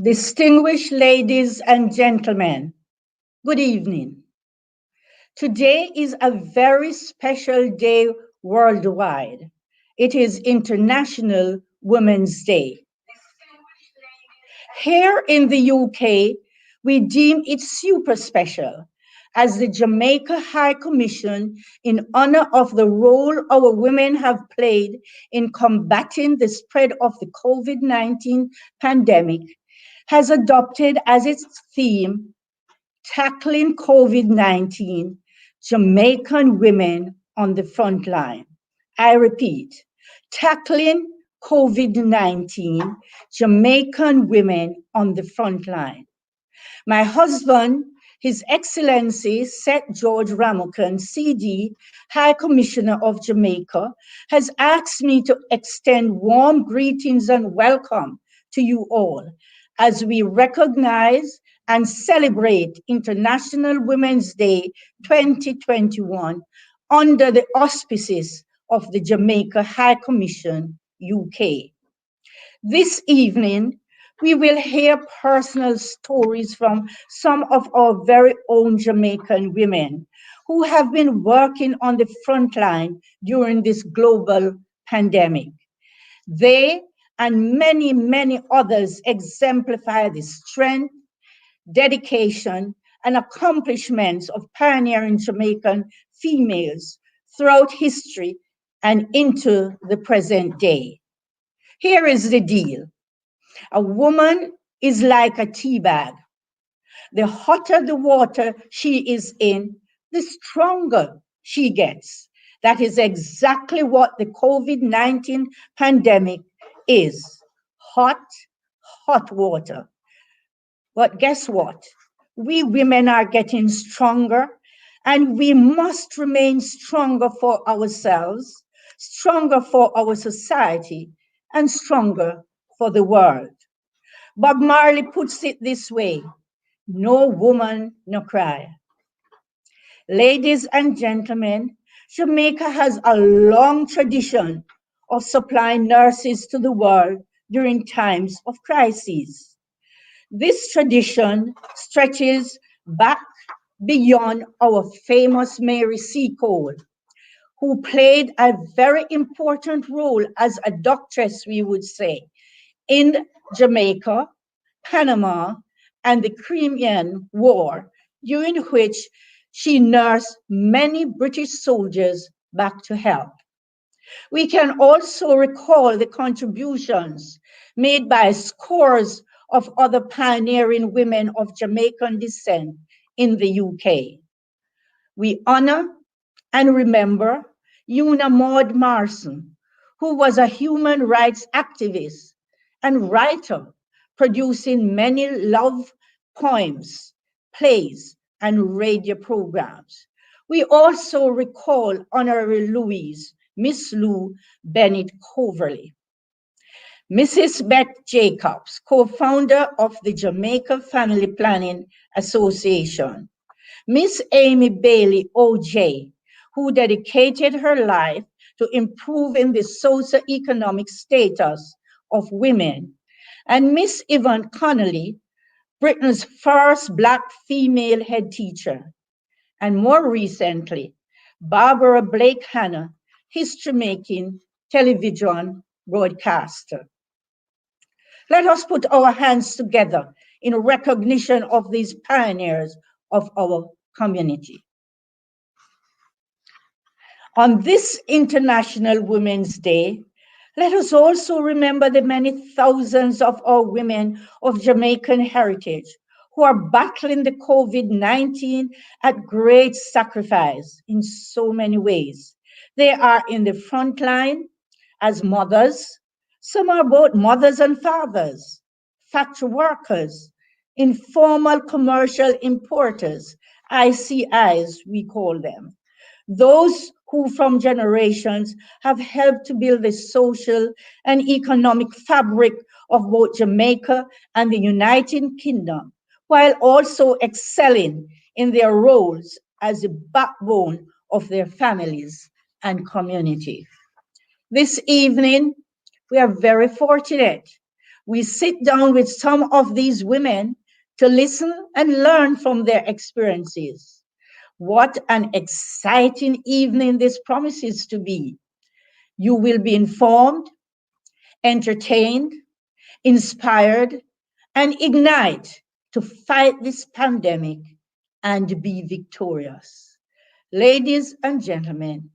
Distinguished ladies and gentlemen, good evening. Today is a very special day worldwide. It is International Women's Day. Here in the UK, we deem it super special as the Jamaica High Commission, in honor of the role our women have played in combating the spread of the COVID-19 pandemic, has adopted as its theme Tackling COVID-19, Jamaican Women on the Front Line. I repeat, Tackling COVID-19, Jamaican Women on the Front Line. My husband, His Excellency Seth George Ramocan, CD, High Commissioner of Jamaica, has asked me to extend warm greetings and welcome to you all as we recognize and celebrate International Women's Day 2021 under the auspices of the Jamaica High Commission, UK. This evening, we will hear personal stories from some of our very own Jamaican women who have been working on the front line during this global pandemic. They and many, many others exemplify the strength, dedication, and accomplishments of pioneering Jamaican females throughout history and into the present day. Here is the deal. A woman is like a tea bag. The hotter the water she is in, the stronger she gets. That is exactly what the COVID-19 pandemic is. Hot, hot water. But guess what? We women are getting stronger, and we must remain stronger for ourselves, stronger for our society, and stronger for the world. Bob Marley puts it this way: no woman, no cry. Ladies and gentlemen, Jamaica has a long tradition of supplying nurses to the world during times of crises. This tradition stretches back beyond our famous Mary Seacole, who played a very important role as a doctress, we would say, in Jamaica, Panama, and the Crimean War, during which she nursed many British soldiers back to health. We can also recall the contributions made by scores of other pioneering women of Jamaican descent in the UK. We honor and remember Una Maud Marson, who was a human rights activist and writer, producing many love poems, plays, and radio programs. We also recall Honorary Louise, Miss Lou Bennett Coverley. Mrs. Beth Jacobs, co-founder of the Jamaica Family Planning Association. Miss Amy Bailey OJ, who dedicated her life to improving the socio-economic status of women. And Miss Yvonne Connolly, Britain's first Black female head teacher. And more recently, Barbara Blake Hanna, history-making television broadcaster. Let us put our hands together in recognition of these pioneers of our community. On this International Women's Day, let us also remember the many thousands of our women of Jamaican heritage who are battling the COVID-19 at great sacrifice in so many ways. They are in the front line as mothers. Some are both mothers and fathers, factory workers, informal commercial importers, ICIs we call them. Those who from generations have helped to build the social and economic fabric of both Jamaica and the United Kingdom, while also excelling in their roles as the backbone of their families and community. This evening, we are very fortunate. We sit down with some of these women to listen and learn from their experiences. What an exciting evening this promises to be. You will be informed, entertained, inspired, and ignite to fight this pandemic and be victorious. Ladies and gentlemen,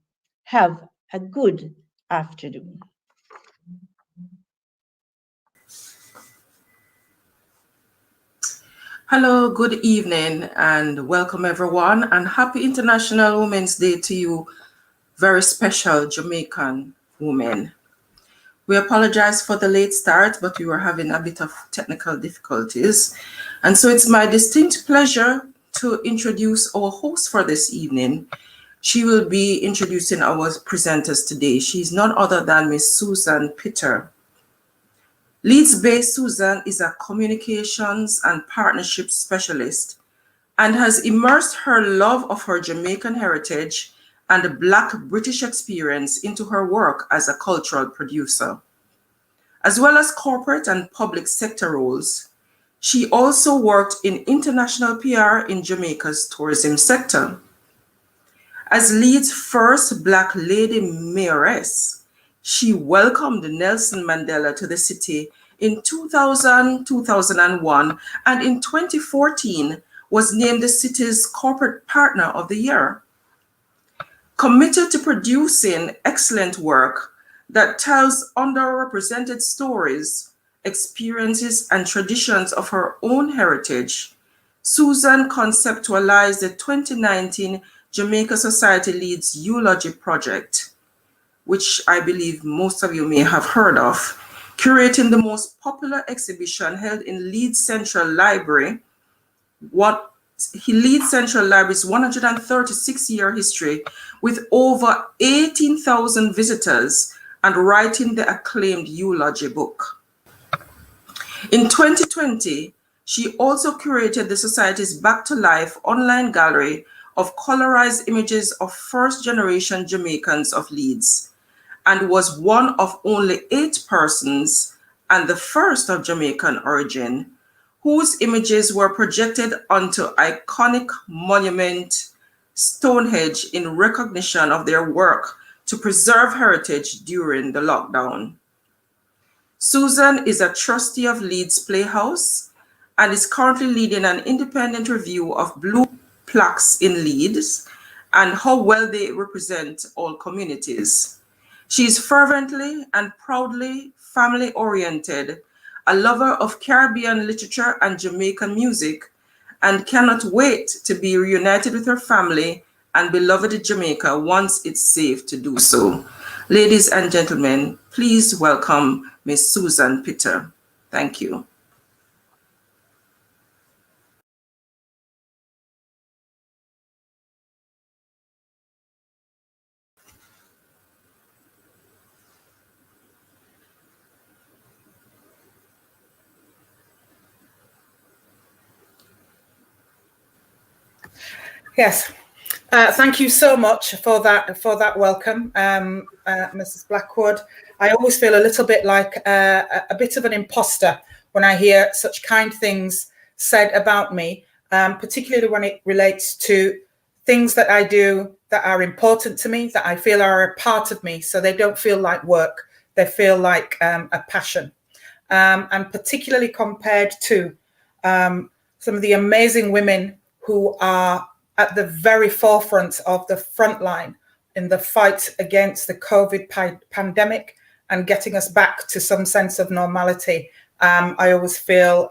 have a good afternoon. Hello, good evening, and welcome everyone, and happy International Women's Day to you, very special Jamaican women. We apologize for the late start, but we were having a bit of technical difficulties. And so it's my distinct pleasure to introduce our host for this evening. She will be introducing our presenters today. She's none other than Miss Susan Pitter. Leeds-based Susan is a communications and partnership specialist and has immersed her love of her Jamaican heritage and Black British experience into her work as a cultural producer. As well as corporate and public sector roles, she also worked in international PR in Jamaica's tourism sector. As Leeds' first Black lady mayoress, she welcomed Nelson Mandela to the city in 2000, 2001, and in 2014 was named the city's Corporate Partner of the Year. Committed to producing excellent work that tells underrepresented stories, experiences, and traditions of her own heritage, Susan conceptualized the 2019 Jamaica Society Leeds Eulogy Project, which I believe most of you may have heard of, curating the most popular exhibition held in Leeds Central Library, Leeds Central Library's 136-year history, with over 18,000 visitors, and writing the acclaimed eulogy book. In 2020, she also curated the Society's Back to Life online gallery of colorized images of first-generation Jamaicans of Leeds, and was one of only 8 persons, and the first of Jamaican origin, whose images were projected onto iconic monument Stonehenge in recognition of their work to preserve heritage during the lockdown. Susan is a trustee of Leeds Playhouse and is currently leading an independent review of blue plaques in Leeds and how well they represent all communities. She is fervently and proudly family-oriented, a lover of Caribbean literature and Jamaican music, and cannot wait to be reunited with her family and beloved Jamaica once it's safe to do so. Ladies and gentlemen, please welcome Miss Susan Pitter. Thank you. Yes, thank you so much for that welcome, Mrs. Blackwood. I always feel a little bit like a bit of an imposter when I hear such kind things said about me, particularly when it relates to things that I do that are important to me, that I feel are a part of me, so they don't feel like work, they feel like a passion. And particularly compared to some of the amazing women who are at the very forefront of the front line in the fight against the COVID pandemic and getting us back to some sense of normality. I always feel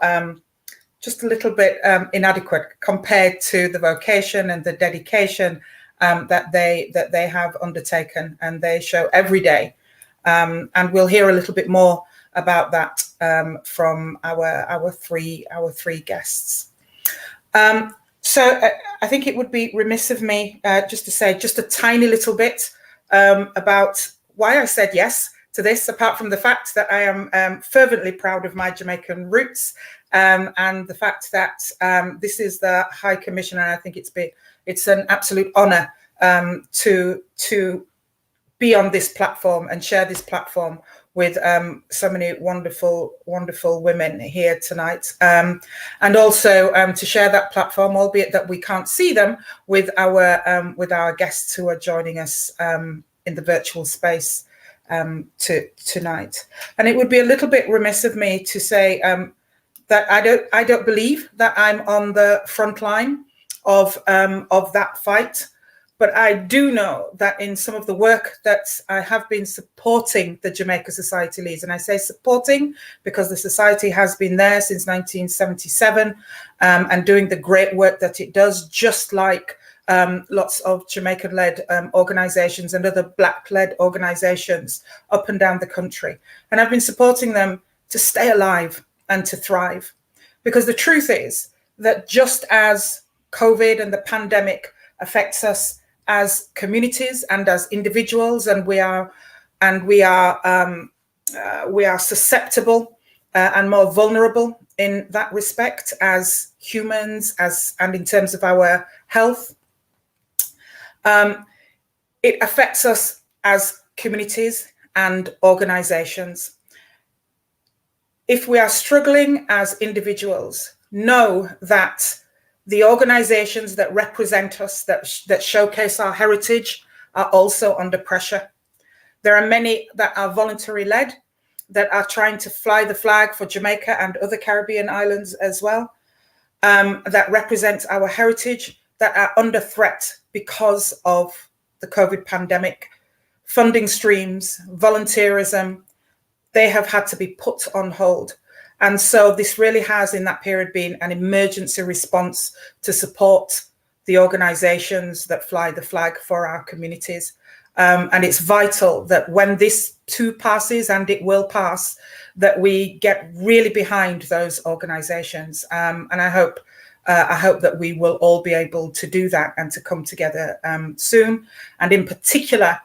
just a little bit inadequate compared to the vocation and the dedication that they have undertaken, and they show every day. And we'll hear a little bit more about that from our three guests. So I think it would be remiss of me just to say just a tiny little bit about why I said yes to this, apart from the fact that I am fervently proud of my Jamaican roots and the fact that this is the High Commission, and I think it's an absolute honour to be on this platform and share this platform with so many wonderful women here tonight, and also to share that platform, albeit that we can't see them, with our guests who are joining us in the virtual space tonight. And it would be a little bit remiss of me to say that I don't believe that I'm on the front line of that fight. But I do know that in some of the work that I have been supporting the Jamaica Society leads, and I say supporting because the society has been there since 1977 and doing the great work that it does, just like lots of Jamaican-led organizations and other Black-led organizations up and down the country. And I've been supporting them to stay alive and to thrive. Because the truth is that just as COVID and the pandemic affects us as communities and as individuals, and we are susceptible and more vulnerable in that respect as humans, and in terms of our health. It affects us as communities and organizations. If we are struggling as individuals, know that the organizations that represent us, that showcase our heritage, are also under pressure. There are many that are voluntary led, that are trying to fly the flag for Jamaica and other Caribbean islands as well, that represent our heritage, that are under threat because of the COVID pandemic. Funding streams, volunteerism, they have had to be put on hold. And so this really has, in that period, been an emergency response to support the organizations that fly the flag for our communities. And it's vital that when this too passes, and it will pass, that we get really behind those organizations. And I hope that we will all be able to do that and to come together soon. And in particular,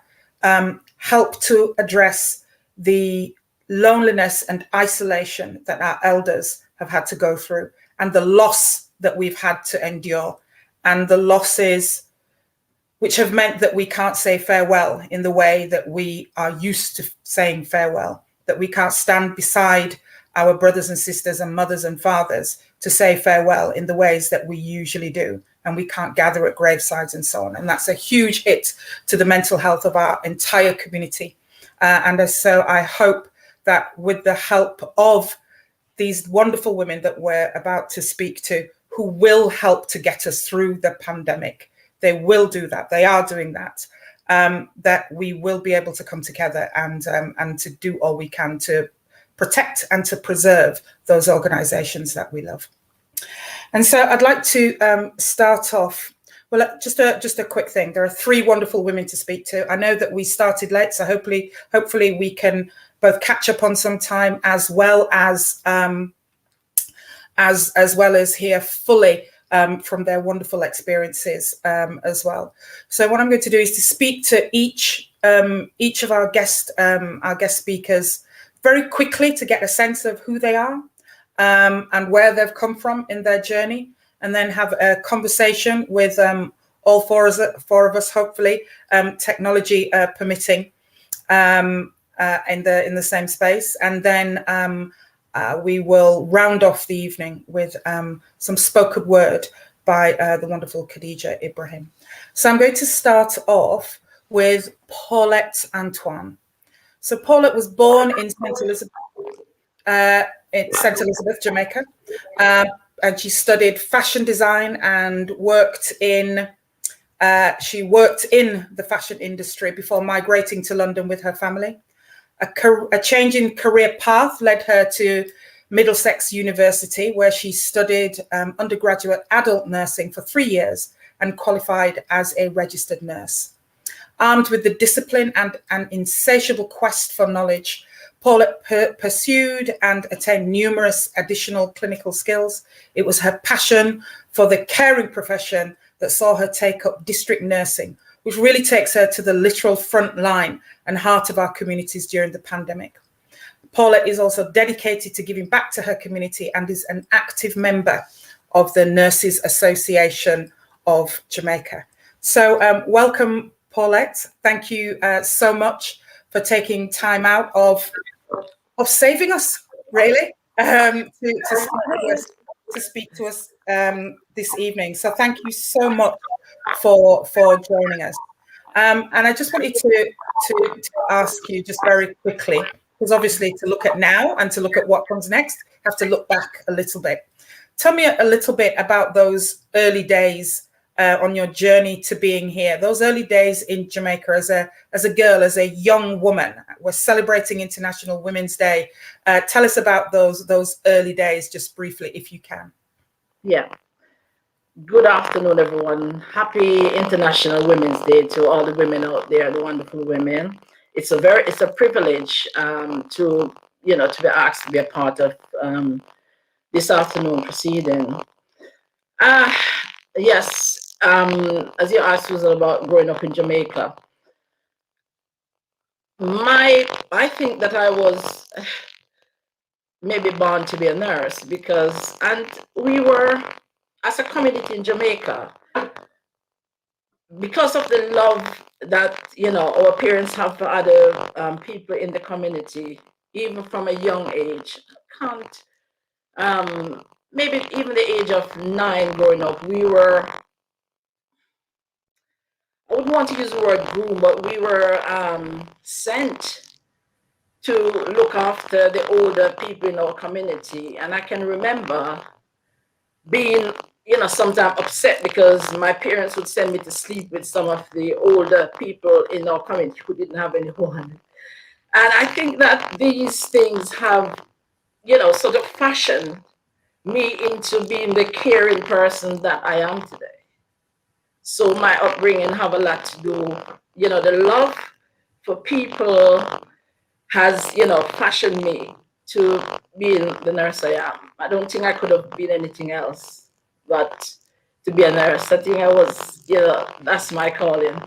help to address the loneliness and isolation that our elders have had to go through, and the loss that we've had to endure, and the losses which have meant that we can't say farewell in the way that we are used to saying farewell, that we can't stand beside our brothers and sisters and mothers and fathers to say farewell in the ways that we usually do, and we can't gather at gravesides and so on. And that's a huge hit to the mental health of our entire community. And so I hope that with the help of these wonderful women that we're about to speak to, who will help to get us through the pandemic, they will do that, they are doing that, that we will be able to come together and to do all we can to protect and to preserve those organizations that we love. And so I'd like to start off, well, just a quick thing. There are 3 wonderful women to speak to. I know that we started late, so hopefully we can both catch up on some time, as well as hear fully from their wonderful experiences as well. So what I'm going to do is to speak to each of our guest speakers very quickly, to get a sense of who they are and where they've come from in their journey, and then have a conversation with all four of us, hopefully, technology permitting, in the same space. And then we will round off the evening with some spoken word by the wonderful Khadija Ibrahim. So I'm going to start off with Paulette Antoine. So Paulette was born in St. Elizabeth, Jamaica, and she studied fashion design and worked in the fashion industry before migrating to London with her family. A change in career path led her to Middlesex University, where she studied undergraduate adult nursing for 3 years and qualified as a registered nurse. Armed with the discipline and an insatiable quest for knowledge, Paulette pursued and attained numerous additional clinical skills. It was her passion for the caring profession that saw her take up district nursing, which really takes her to the literal front line and heart of our communities during the pandemic. Paulette is also dedicated to giving back to her community and is an active member of the Nurses Association of Jamaica. So welcome, Paulette. Thank you so much for taking time out of saving us, really, to speak to us this evening. So thank you so much for joining us. And I just wanted to ask you just very quickly, because obviously to look at now and to look at what comes next, have to look back a little bit. Tell me a little bit about those early days on your journey to being here, those early days in Jamaica as a girl, as a young woman. We're celebrating International Women's Day. Tell us about those early days, just briefly, if you can. Yeah. Good afternoon, everyone. Happy International Women's Day to all the women out there, the wonderful women. It's a privilege to be asked to be a part of this afternoon proceeding. Yes. As you asked, was about growing up in Jamaica. I think that I was maybe born to be a nurse and we were, as a community in Jamaica, because of the love that our parents have for other people in the community, even from a young age. Maybe even the age of 9 growing up, we were, I wouldn't want to use the word groom, but we were sent to look after the older people in our community. And I can remember being, sometimes upset because my parents would send me to sleep with some of the older people in our community who didn't have anyone. And I think that these things have, sort of fashioned me into being the caring person that I am today. So my upbringing have a lot to do, the love for people has, fashioned me to being the nurse I am. I don't think I could have been anything else but to be a nurse. I think I was, that's my calling.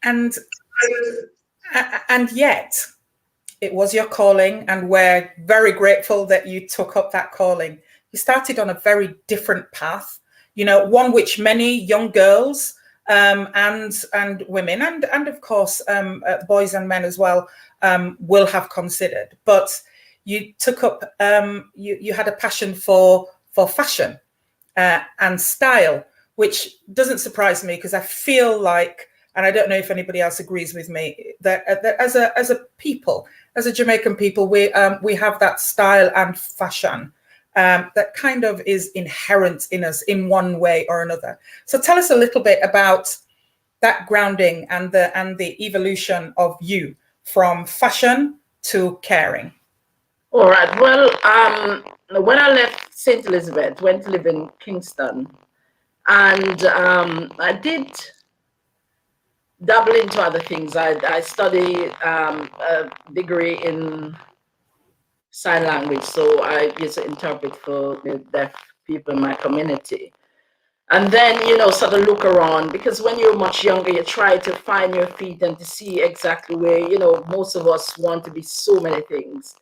And yet, it was your calling, and we're very grateful that you took up that calling. You started on a very different path, one which many young girls and women and of course boys and men as well will have considered. But you took up, you had a passion for fashion and style, which doesn't surprise me, because I feel like, and I don't know if anybody else agrees with me, that as a people, as a Jamaican people, we have that style and fashion that kind of is inherent in us in one way or another. So tell us a little bit about that grounding and the evolution of you from fashion to caring. All right. Well, when I left St. Elizabeth, went to live in Kingston, and I did dabble into other things. I studied a degree in sign language, so I used to interpret for the deaf people in my community. And then, sort of look around, because when you're much younger, you try to find your feet and to see exactly where, most of us want to be so many things.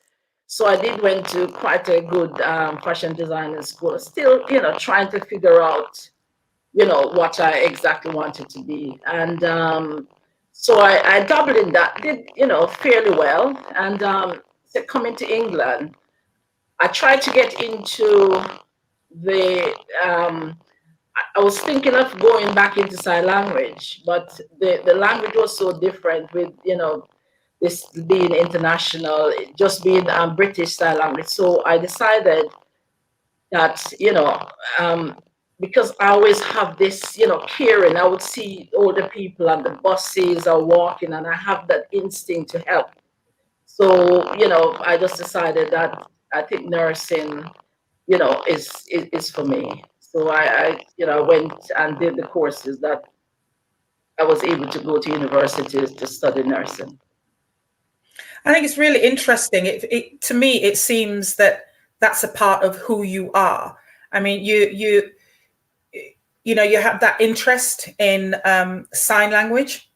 So I did went to quite a good fashion designer school, still, trying to figure out, what I exactly wanted to be. And so I dabbled in that, did, fairly well. And coming to England, I tried to get into the, I was thinking of going back into sign language, but the language was so different with, this being international, just being British sign language. So I decided that, because I always have this, caring, I would see older people on the buses or walking, and I have that instinct to help. So, I just decided that I think nursing, is for me. So I went and did the courses that I was able to go to universities to study nursing. I think it's really interesting. To me, it seems that that's a part of who you are. I mean, you have that interest in sign language,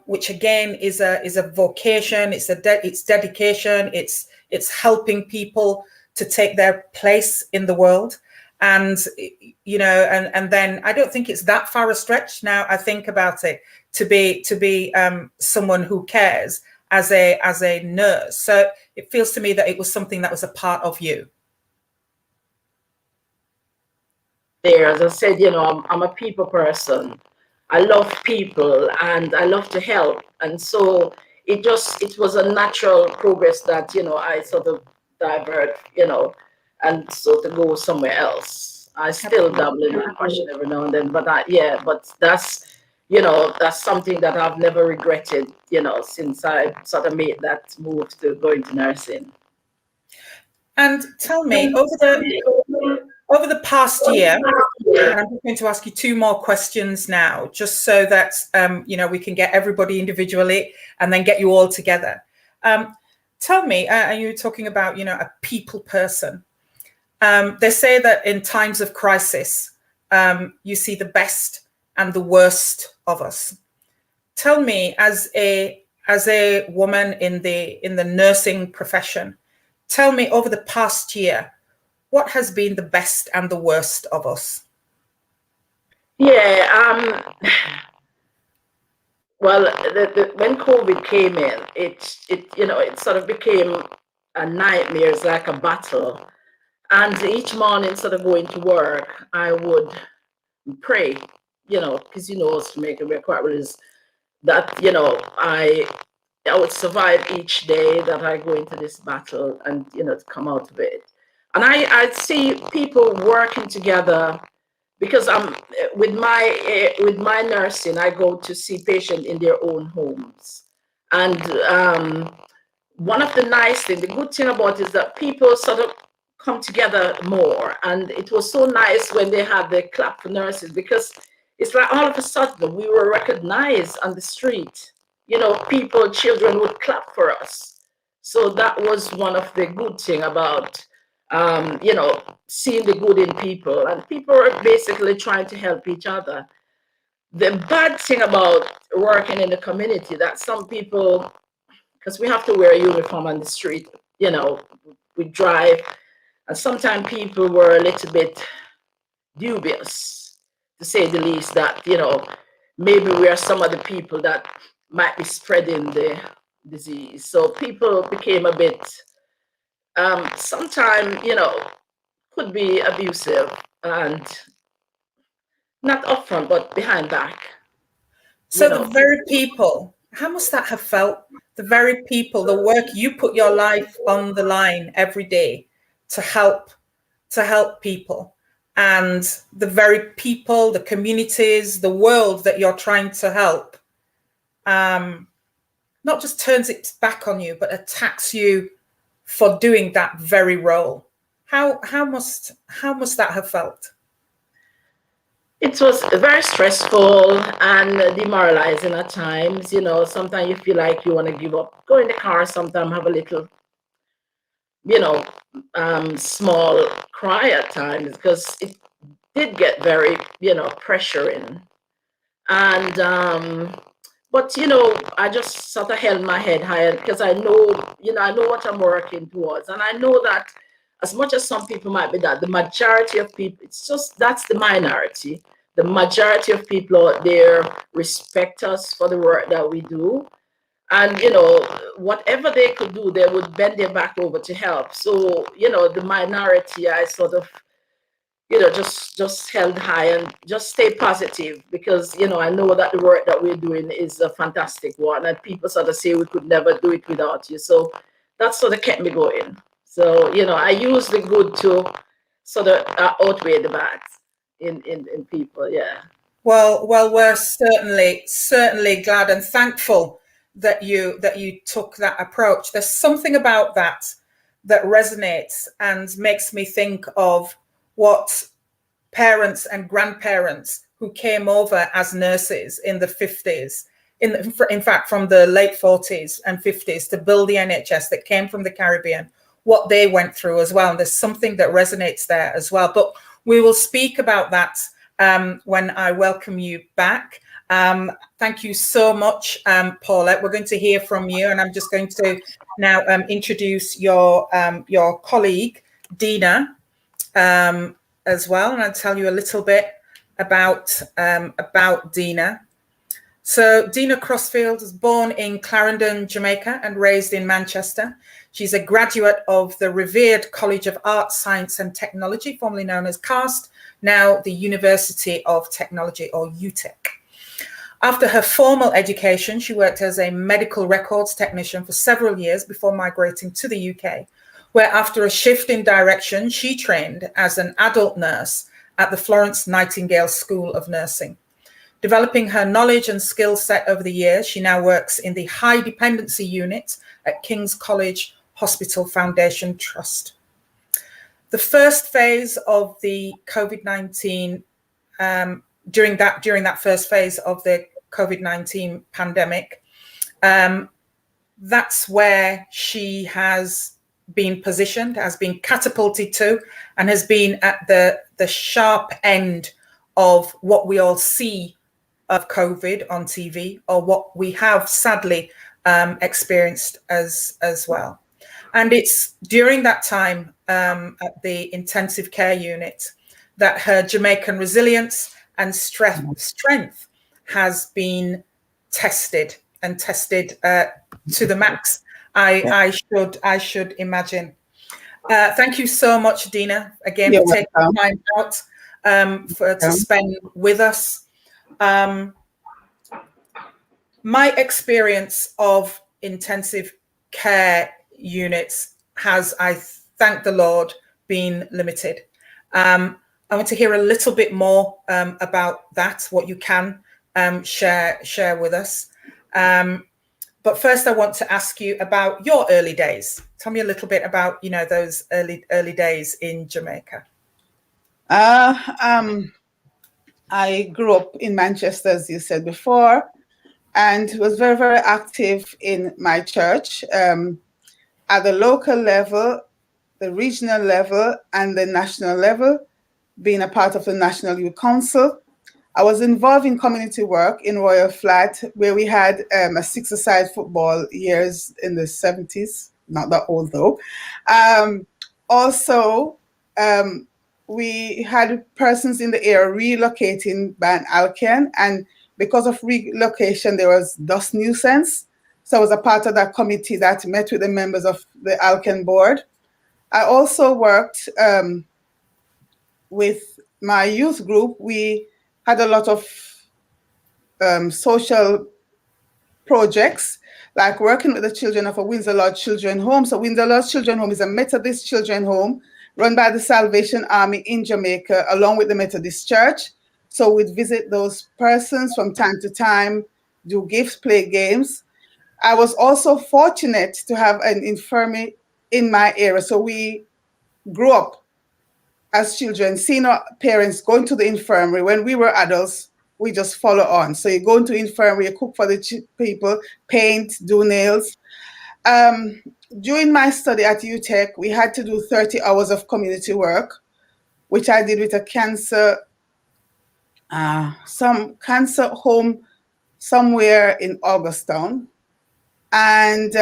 which again is a vocation. It's dedication. It's helping people to take their place in the world. And and then I don't think it's that far a stretch. Now I think about it, to be someone who cares as a nurse. So it feels to me that it was something that was a part of you. There, as I said, I'm a people person. I love people and I love to help. And so it was a natural progress that, I sort of divert, and so to go somewhere else. I still dabble in my passion every now and then, but but that's something that I've never regretted, since I sort of made that move to go into nursing. And tell me, over the past year, and I'm going to ask you two more questions now, just so that we can get everybody individually and then get you all together. Tell me, are you talking about a people person? They say that in times of crisis, you see the best and the worst of us. Tell me, as a woman in the nursing profession, tell me, over the past year, what has been the best and the worst of us? Yeah, well, when COVID came in, it sort of became a nightmare. It's like a battle. And each morning, sort of going to work, I would pray, because Jamaica, we're quite religious, that I would survive each day, that I go into this battle and to come out of it. And I see people working together, because I'm with my nursing, I go to see patients in their own homes. And one of the nice things, the good thing about it is that people sort of come together more. And it was so nice when they had the clap for nurses, because it's like all of a sudden we were recognized on the street. Children would clap for us. So that was one of the good thing about seeing the good in people, and people are basically trying to help each other. The bad thing about working in the community, that some people, because we have to wear a uniform on the street, we drive, and sometimes people were a little bit dubious, to say the least, that maybe we are some of the people that might be spreading the disease. So people became a bit sometimes could be abusive, and not upfront but behind back. So the very people, how must that have felt? The very people, the work you put your life on the line every day to help people, and the very people, the communities, the world that you're trying to help, not just turns its back on you, but attacks you for doing that very role. How must that have felt? It was very stressful and demoralizing at times. Sometimes you feel like you want to give up. Go in the car, sometimes have a little, small cry at times, because it did get very, pressuring. And but I just sort of held my head higher, because I know what I'm working towards, and I know that as much as some people might be, that the majority of people, that's the minority. The majority of people out there respect us for the work that we do, and whatever they could do, they would bend their back over to help. So the minority, I sort of just held high and just stay positive, because I know that the work that we're doing is a fantastic one, and people sort of say we could never do it without you. So that sort of kept me going. So I use the good to sort of outweigh the bad in people. Yeah. Well, we're certainly glad and thankful that you took that approach. There's something about that resonates and makes me think of what parents and grandparents who came over as nurses in the 50s, in fact, from the late 40s and 50s to build the NHS, that came from the Caribbean, what they went through as well. And there's something that resonates there as well. But we will speak about that when I welcome you back. Thank you so much, Paulette. We're going to hear from you, and I'm just going to now introduce your colleague, Deana, as well, and I'll tell you a little bit about Deana. So Deana Crossfield was born in Clarendon, Jamaica, and raised in Manchester. She's a graduate of the revered College of Arts, Science and Technology, formerly known as CAST, now the University of Technology, or UTEC. After her formal education, she worked as a medical records technician for several years before migrating to the UK, where after a shift in direction, she trained as an adult nurse at the Florence Nightingale School of Nursing. Developing her knowledge and skill set over the years, she now works in the high dependency unit at King's College Hospital Foundation Trust. The first phase of the COVID-19, during that first phase of the COVID-19 pandemic, that's where she has been positioned, has been catapulted to, and has been at the sharp end of what we all see of COVID on TV, or what we have sadly experienced as well. And it's during that time at the intensive care unit that her Jamaican resilience and strength has been tested to the max. I should imagine. Thank you so much, Deana, again, for taking the time out to spend with us. My experience of intensive care units has, I thank the Lord, been limited. I want to hear a little bit more about that, what you can share with us. But first, I want to ask you about your early days. Tell me a little bit about, those early days in Jamaica. I grew up in Manchester, as you said before, and was very, very active in my church at the local level, the regional level, and the national level, being a part of the National Youth Council. I was involved in community work in Royal Flat, where we had a six-a-side football years in the 70s, not that old though. Also, we had persons in the area relocating by an Alcan, and because of relocation, there was dust nuisance. So I was a part of that committee that met with the members of the Alcan board. I also worked with my youth group. We had a lot of social projects, like working with the children of a Windsor Lodge Children's Home. So Windsor Lodge Children's Home is a Methodist children's home run by the Salvation Army in Jamaica, along with the Methodist Church. So we'd visit those persons from time to time, do gifts, play games. I was also fortunate to have an infirmary in my area. So we grew up as children, seeing our parents going to the infirmary. When we were adults, we just follow on. So you go into infirmary, you cook for the people, paint, do nails. During my study at UTEC, we had to do 30 hours of community work, which I did with a cancer, some cancer home somewhere in Augustown. And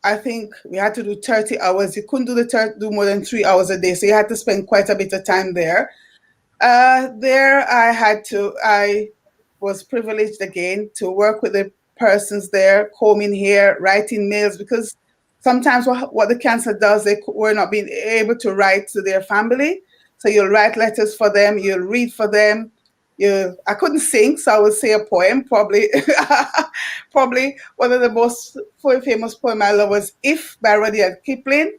I think we had to do 30 hours. You couldn't do more than 3 hours a day. So you had to spend quite a bit of time there. I was privileged again to work with the persons there, combing hair, writing mails, because sometimes what the cancer does, they were not being able to write to their family. So you'll write letters for them, you'll read for them. I couldn't sing, so I would say a poem, probably. Probably one of the most famous poems I love was If by Rudyard Kipling.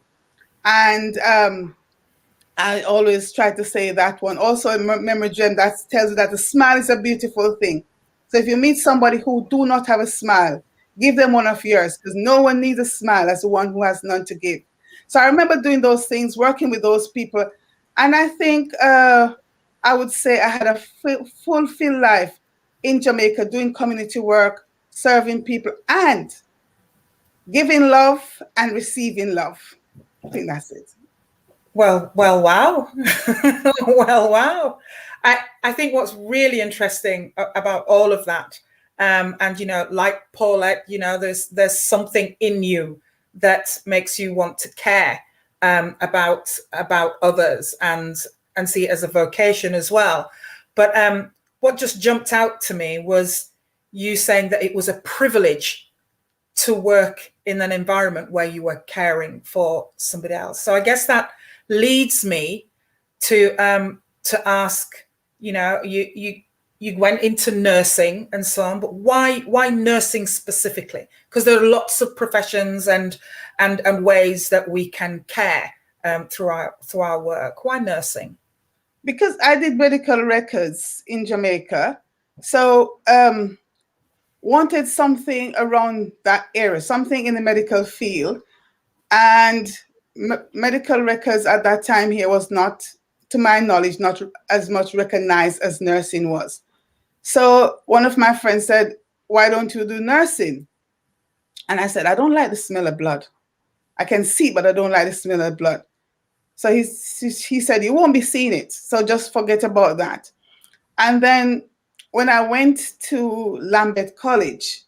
And I always try to say that one. Also in Memory Gem, that tells you that a smile is a beautiful thing. So if you meet somebody who do not have a smile, give them one of yours, because no one needs a smile as the one who has none to give. So I remember doing those things, working with those people. And I think I would say I had a fulfilled life in Jamaica, doing community work, serving people, and giving love and receiving love. I think that's it. Well, wow. Well, wow. I think what's really interesting about all of that, and, like Paulette, there's something in you that makes you want to care about others and see it as a vocation as well. But what just jumped out to me was you saying that it was a privilege to work in an environment where you were caring for somebody else. So I guess that leads me to ask, you know, you went into nursing and so on, but why nursing specifically? Because there are lots of professions and ways that we can care through our work. Why nursing? Because I did medical records in Jamaica, so wanted something around that area, something in the medical field, and medical records at that time here was not, to my knowledge, not as much recognized as nursing was. So one of my friends said, "Why don't you do nursing?" And I said, "I don't like the smell of blood. I can see, but I don't like the smell of blood." So he said, "You won't be seeing it, so just forget about that." And then when I went to Lambeth College,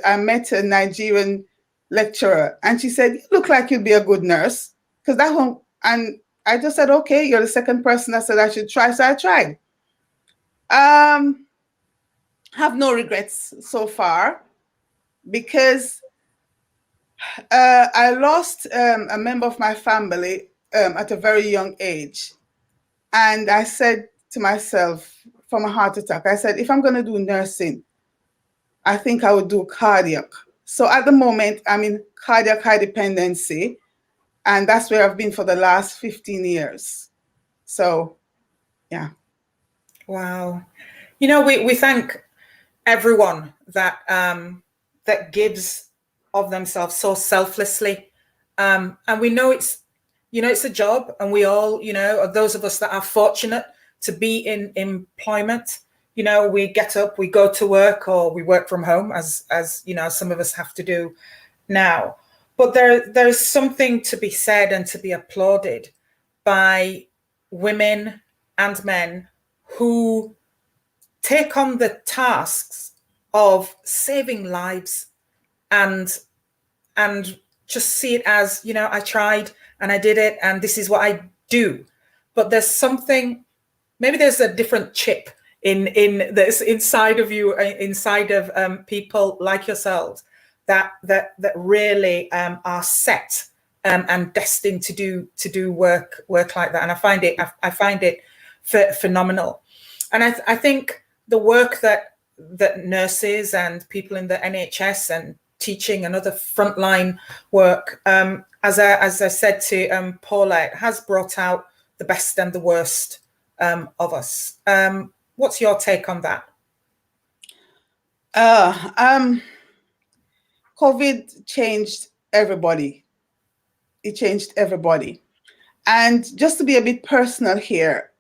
I met a Nigerian lecturer, and she said, "You look like you'd be a good nurse." Because that one, and I just said, "Okay, you're the second person that said I should try," so I tried. Have no regrets so far, because I lost a member of my family at a very young age. And I said to myself, from a heart attack, I said, if I'm going to do nursing, I think I would do cardiac. So at the moment, I'm in cardiac high dependency, and that's where I've been for the last 15 years. So, yeah. Wow. You know, we thank everyone that that gives of themselves so selflessly, and we know it's, you know, it's a job, and we all, you know, those of us that are fortunate to be in employment, you know, we get up, we go to work, or we work from home, as you know, some of us have to do now. But there's something to be said and to be applauded by women and men who take on the tasks of saving lives and just see it as, you know, I tried and I did it and this is what I do. But there's something, maybe there's a different chip in this inside of you, inside of people like yourselves that really are set and destined to do work like that. And I find it phenomenal. And I think the work that nurses and people in the NHS and teaching and other frontline work, as I said to Paulette, has brought out the best and the worst of us. What's your take on that? COVID changed everybody. It changed everybody. And just to be a bit personal here,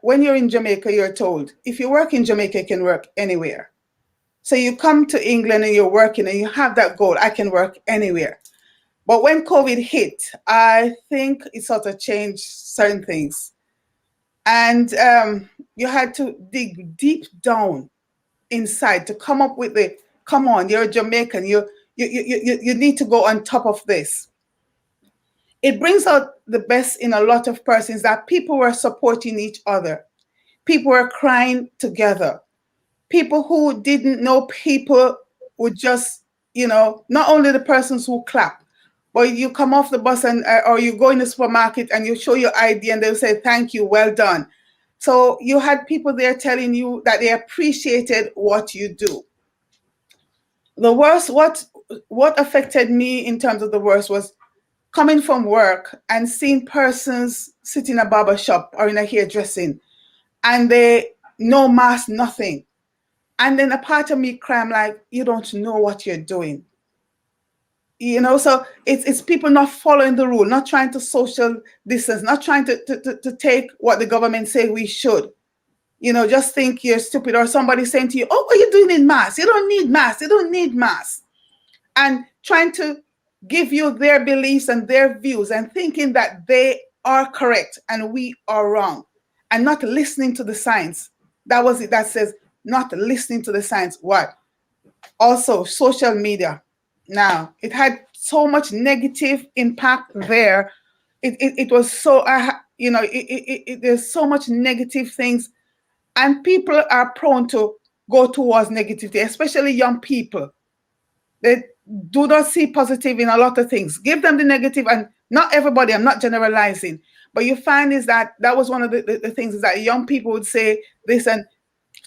when you're in Jamaica, you're told, if you work in Jamaica, you can work anywhere. So you come to England and you're working and you have that goal, I can work anywhere. But when COVID hit, I think it sort of changed certain things. And you had to dig deep down inside to come up with the, come on, you're a Jamaican, you need to go on top of this. It brings out the best in a lot of persons, that people were supporting each other. People were crying together. People who didn't know people would just, you know, not only the persons who clap, but you come off the bus and or you go in the supermarket and you show your ID and they'll say, thank you, well done. So you had people there telling you that they appreciated what you do. The worst, what affected me in terms of the worst was coming from work and seeing persons sitting in a barber shop or in a hairdressing and they no mask, nothing. And then a part of me crying like, you don't know what you're doing. You know, so it's people not following the rule, not trying to social distance, not trying to take what the government say we should. You know, just think you're stupid, or somebody saying to you, oh, what are you doing in mask? You don't need mask. You don't need mask. And trying to give you their beliefs and their views and thinking that they are correct and we are wrong, and not listening to the science. That was it. That says not listening to the science. What? Also, social media. Now, it had so much negative impact there. It was so, you know, there's so much negative things, and people are prone to go towards negativity, especially young people. They do not see positive in a lot of things. Give them the negative, and not everybody, I'm not generalizing, but you find is that was one of the things is that young people would say this and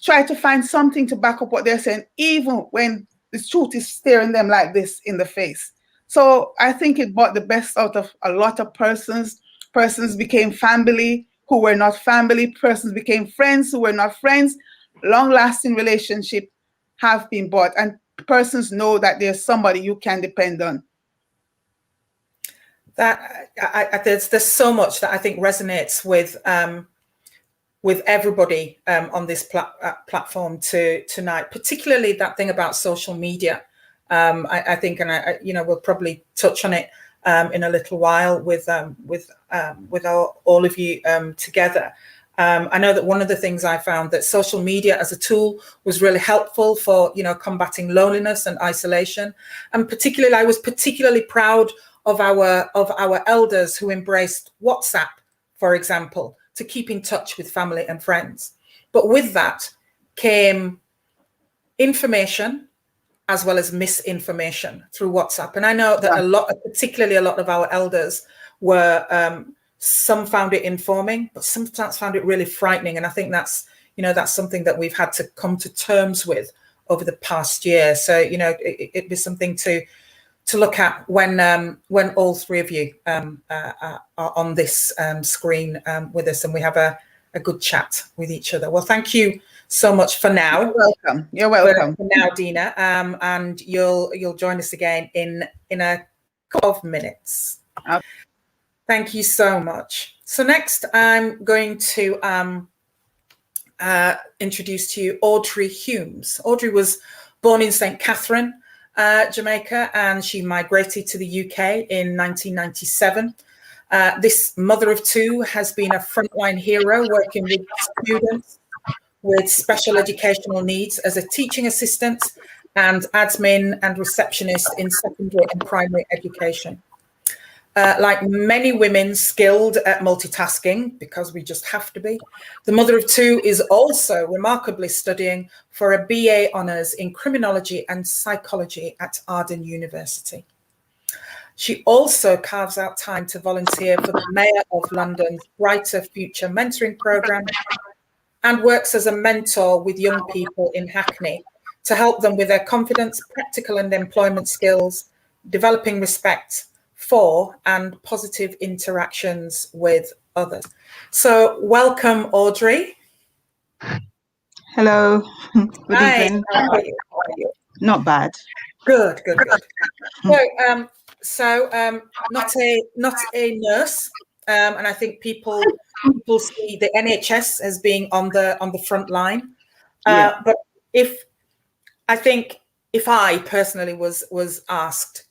try to find something to back up what they're saying, even when the truth is staring them like this in the face. So I think it brought the best out of a lot of persons. Persons became family who were not family. Persons became friends who were not friends. Long-lasting relationship have been bought, and persons know that there's somebody you can depend on. That there's so much that I think resonates with everybody on this platform tonight, particularly that thing about social media. I think, and I we'll probably touch on it in a little while with all of you together. I know that one of the things I found that social media as a tool was really helpful for combating loneliness and isolation, and particularly I was particularly proud of our elders who embraced WhatsApp, for example, to keep in touch with family and friends. But with that came information as well as misinformation through WhatsApp. And I know that particularly a lot of our elders were, some found it informing, but sometimes found it really frightening. And I think that's something that we've had to come to terms with over the past year. So, it'd be something to look at when all three of you are on this screen with us, and we have a good chat with each other. Well, thank you so much for now. You're welcome. You're welcome. For now, Deana, and you'll join us again in a couple of minutes. Okay. Thank you so much. So next, I'm going to introduce to you Audrey Humes. Audrey was born in St. Catherine, Jamaica, and she migrated to the UK in 1997. This mother of two has been a frontline hero, working with students with special educational needs as a teaching assistant and admin and receptionist in secondary and primary education. Like many women skilled at multitasking, because we just have to be, the mother of two is also remarkably studying for a BA Honours in Criminology and Psychology at Arden University. She also carves out time to volunteer for the Mayor of London's Brighter Future Mentoring Programme and works as a mentor with young people in Hackney to help them with their confidence, practical and employment skills, developing respect for and positive interactions with others. So welcome, Audrey. Hello. Good Hi. evening. How are you? Not bad. Good. So not a nurse, and I think people see the NHS as being on the front line. But if I personally was asked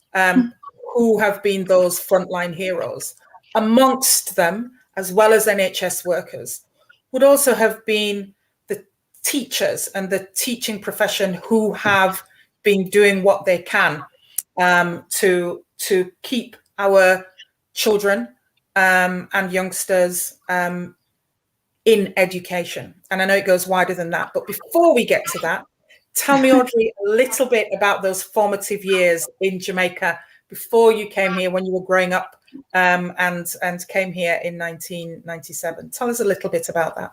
who have been those frontline heroes, amongst them, as well as NHS workers, would also have been the teachers and the teaching profession who have been doing what they can to keep our children and youngsters in education. And I know it goes wider than that, but before we get to that, tell me, Audrey, a little bit about those formative years in Jamaica before you came here, when you were growing up and came here in 1997. Tell us a little bit about that.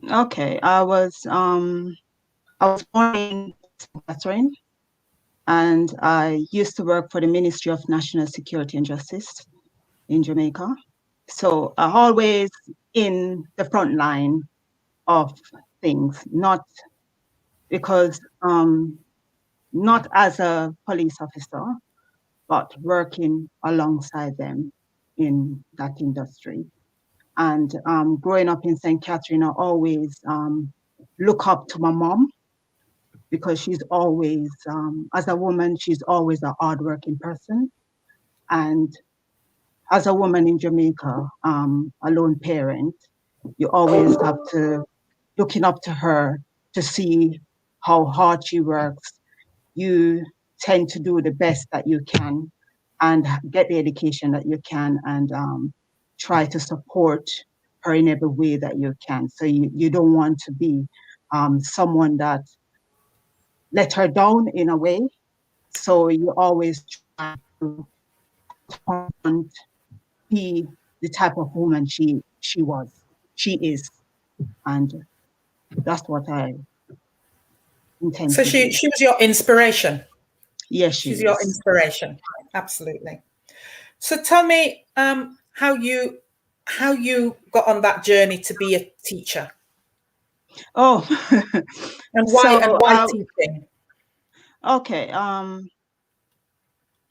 Okay, I was born in Catherine, and I used to work for the Ministry of National Security and Justice in Jamaica. So I always in the front line of things, not because not as a police officer, but working alongside them in that industry. And growing up in St. Catherine, I always look up to my mom, because she's always, as a woman, she's always a hardworking person. And as a woman in Jamaica, a lone parent, you always have to looking up to her to see how hard she works. You tend to do the best that you can and get the education that you can, and try to support her in every way that you can. So you don't want to be someone that let her down in a way. So you always try to be the type of woman she is, and that's what I intend So to she do. was your inspiration. Yes, she's your inspiration. Absolutely. So tell me how you got on that journey to be a teacher. Oh, and why teaching? Okay,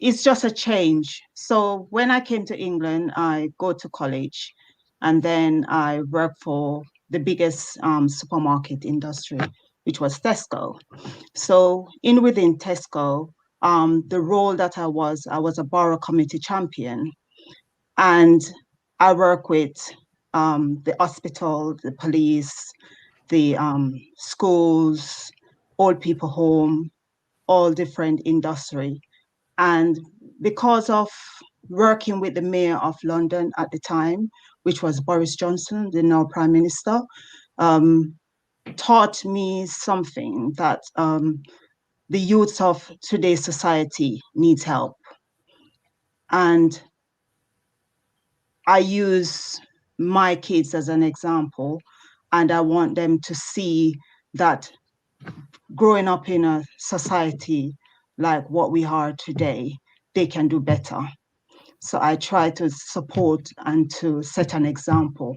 it's just a change. So when I came to England, I go to college, and then I worked for the biggest supermarket industry, which was Tesco. So within Tesco, the role that I was a borough committee champion, and I work with the hospital, the police, the schools, old people home, all different industry. And because of working with the mayor of London at the time, which was Boris Johnson, the now Prime Minister, taught me something that the youth of today's society needs help. And I use my kids as an example, and I want them to see that growing up in a society like what we are today, they can do better. So I try to support and to set an example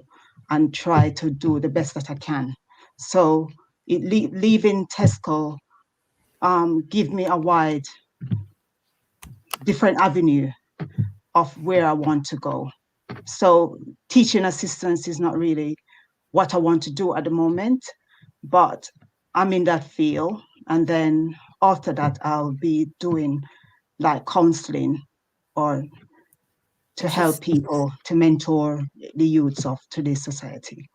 and try to do the best that I can. So leaving Tesco give me a wide, different avenue of where I want to go. So teaching assistance is not really what I want to do at the moment, but I'm in that field. And then after that, I'll be doing like counseling or to help people, to mentor the youths of today's society.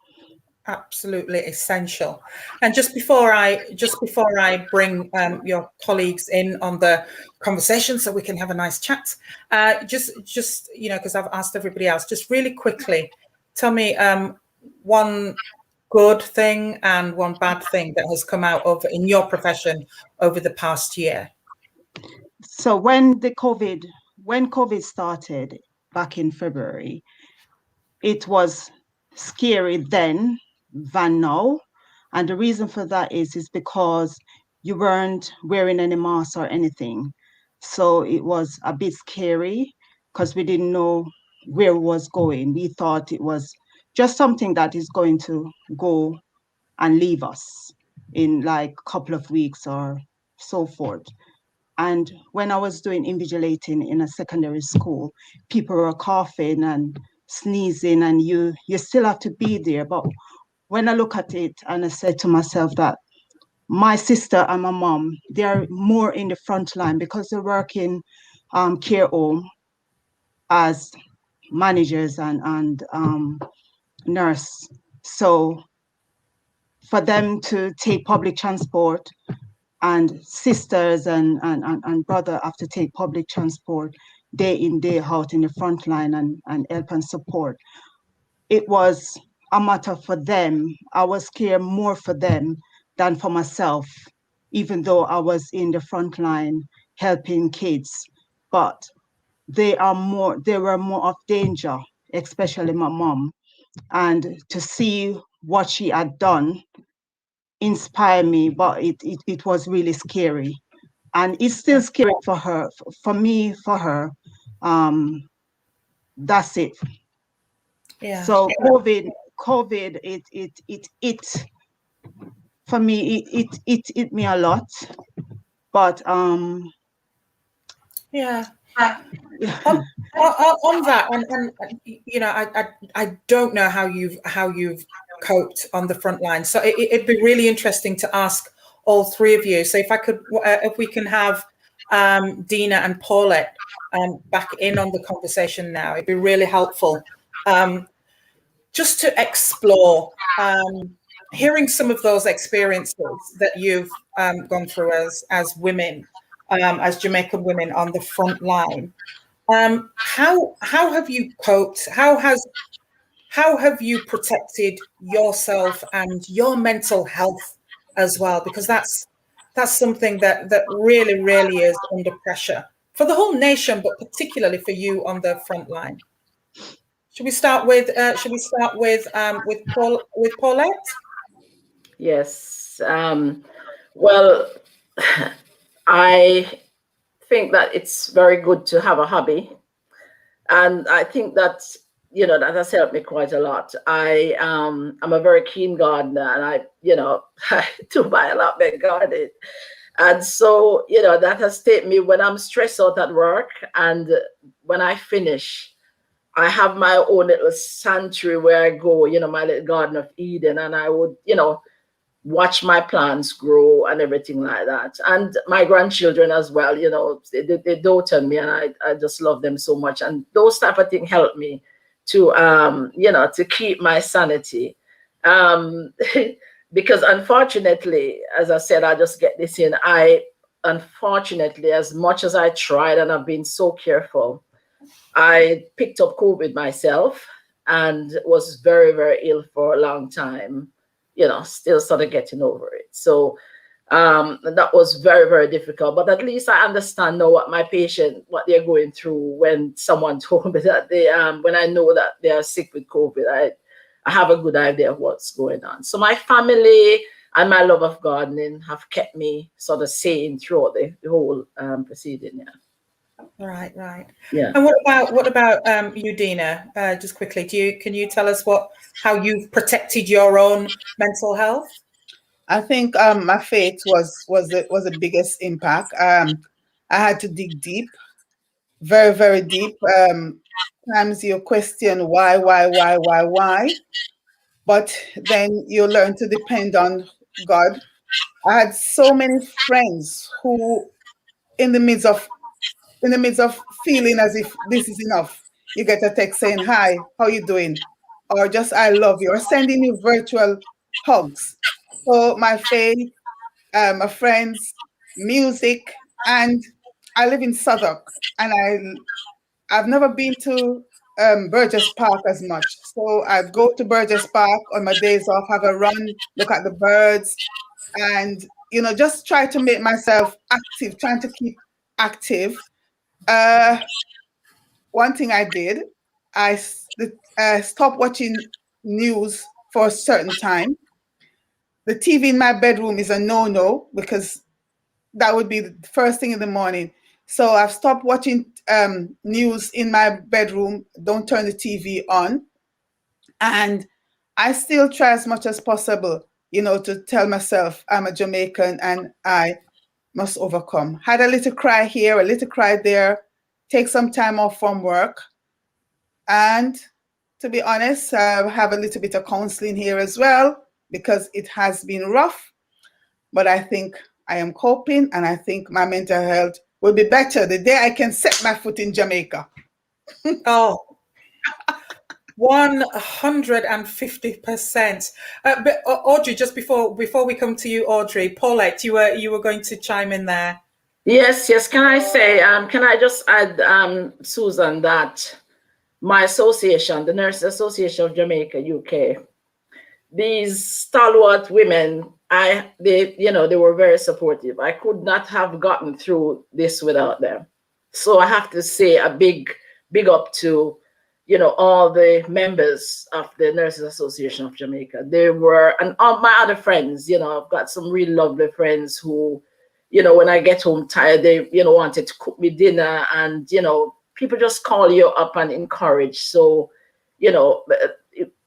Absolutely essential. And just before I bring your colleagues in on the conversation so we can have a nice chat, just you know, because I've asked everybody else, just really quickly, tell me one good thing and one bad thing that has come out of in your profession over the past year. So when COVID started back in February, it was scary then than now. And the reason for that is because you weren't wearing any masks or anything. So it was a bit scary because we didn't know where it was going. We thought it was just something that is going to go and leave us in like a couple of weeks or so forth. And when I was doing invigilating in a secondary school, people were coughing and sneezing, and you still have to be there. But when I look at it, and I said to myself that my sister and my mom, they're more in the front line because they work in care home as managers and nurse. So for them to take public transport, and sisters and brother have to take public transport day in, day out in the front line and help and support. It was a matter for them. I was scared more for them than for myself, even though I was in the front line helping kids. But they were more of danger, especially my mom. And to see what she had done inspired me, but it was really scary. And it's still scary for her, for me, for her. That's it. Yeah. So COVID, it for me, it hit me a lot. But yeah. On that, and you know, I don't know how you've coped on the front line. So it'd be really interesting to ask all three of you. So if we can have Deana and Paulette back in on the conversation now, it'd be really helpful just to explore hearing some of those experiences that you've gone through as women, as Jamaican women on the front line. How have you coped? How have you protected yourself and your mental health as well, because that's something that really is under pressure for the whole nation, but particularly for you on the front line. Should we start with Paulette? Yes. Well, I think that it's very good to have a hobby, and I think that that has helped me quite a lot. I'm a very keen gardener, and I do buy a lot of garden, and so that has taken me when I'm stressed out at work, and when I finish, I have my own little sanctuary where I go, my little Garden of Eden, and I would watch my plants grow and everything like that. And my grandchildren as well, they dote on me, and I just love them so much. And those type of things help me to, to keep my sanity. Because unfortunately, as I said, I just get this in. Unfortunately, as much as I tried and I've been so careful, I picked up COVID myself and was very, very ill for a long time. Still sort of getting over it. So that was very, very difficult. But at least I understand now what they're going through when someone told me that when I know that they are sick with COVID, I have a good idea of what's going on. So my family and my love of gardening have kept me sort of sane throughout the whole proceeding. Yeah. Right. Yeah. And what about you, Deana? Just quickly, can you tell us how you've protected your own mental health? I think my faith was the biggest impact. I had to dig deep, very, very deep. Times you question why, but then you learn to depend on God. I had so many friends who, in the midst of feeling as if this is enough, you get a text saying, "Hi, how you doing?" Or just "I love you," or sending you virtual hugs. So my faith, my friends, music, and I live in Southwark, and I've never been to Burgess Park as much. So I'd go to Burgess Park on my days off, have a run, look at the birds, and just try to make myself active, trying to keep active. One thing I did, I stopped watching news for a certain time. The TV in my bedroom is a no-no because that would be the first thing in the morning. So I've stopped watching news in my bedroom. Don't turn the TV on. And I still try as much as possible, to tell myself I'm a Jamaican and I must overcome. Had a little cry here, a little cry there, take some time off from work. And to be honest, I have a little bit of counseling here as well because it has been rough. But I think I am coping, and I think my mental health will be better the day I can set my foot in Jamaica. Oh, 150%. But Audrey, just before we come to you, Audrey, Paulette, you were going to chime in there. Yes. Can I say? Can I just add, Susan, that my association, the Nurses Association of Jamaica, UK, these stalwart women, they were very supportive. I could not have gotten through this without them. So I have to say a big up to all the members of the Nurses Association of Jamaica. They were, and all my other friends, I've got some really lovely friends who, when I get home tired, they wanted to cook me dinner, and people just call you up and encourage. So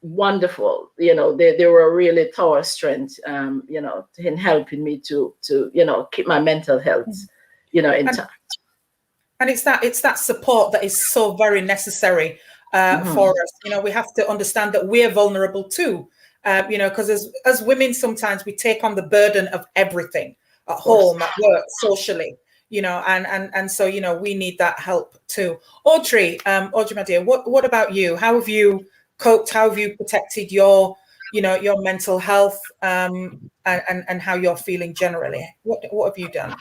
wonderful. They were really tower strength, in helping me to keep my mental health, intact. And it's that support that is so very necessary for us. We have to understand that we're vulnerable too, because as women, sometimes we take on the burden of everything at home, at work, socially, and so, we need that help too. Audrey, my dear, what about you? How have you coped? How have you protected your mental health, and how you're feeling generally? What have you done?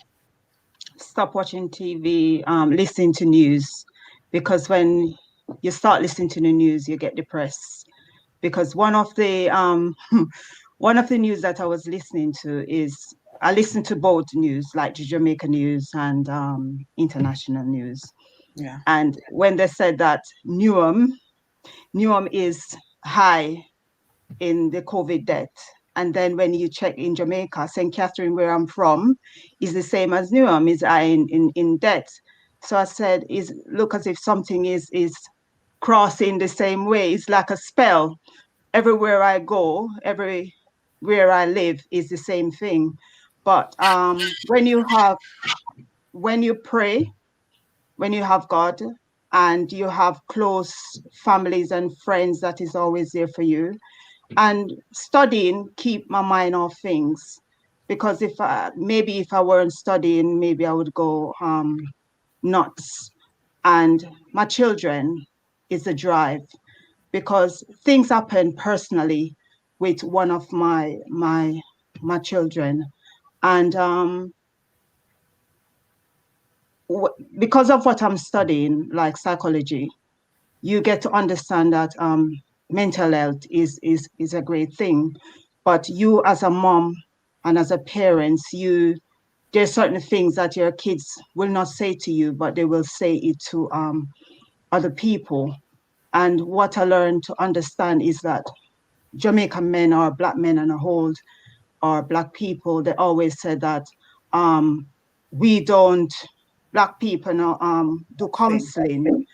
Stop watching TV, listening to news, because when you start listening to the news, you get depressed. Because one of the one of the news that I was listening to is, I listen to both news, like the Jamaican news and international news. Yeah. And when they said that Newham is high in the COVID death, and then when you check in Jamaica, St. Catherine, where I'm from, is the same as Newham, is high in death. So I said, look as if something is crossing the same way. It's like a spell. Everywhere I go, everywhere I live is the same thing. But when you pray, when you have God and you have close families and friends that is always there for you, and studying keep my mind off things, because if I weren't studying, maybe I would go nuts. And my children is a drive, because things happen personally with one of my children, and because of what I'm studying, like psychology, you get to understand that mental health is a great thing. But you as a mom and as a parent, there's certain things that your kids will not say to you, but they will say it to other people. And what I learned to understand is that Jamaican men, or Black men on a whole, or Black people, they always say that Black people do counseling.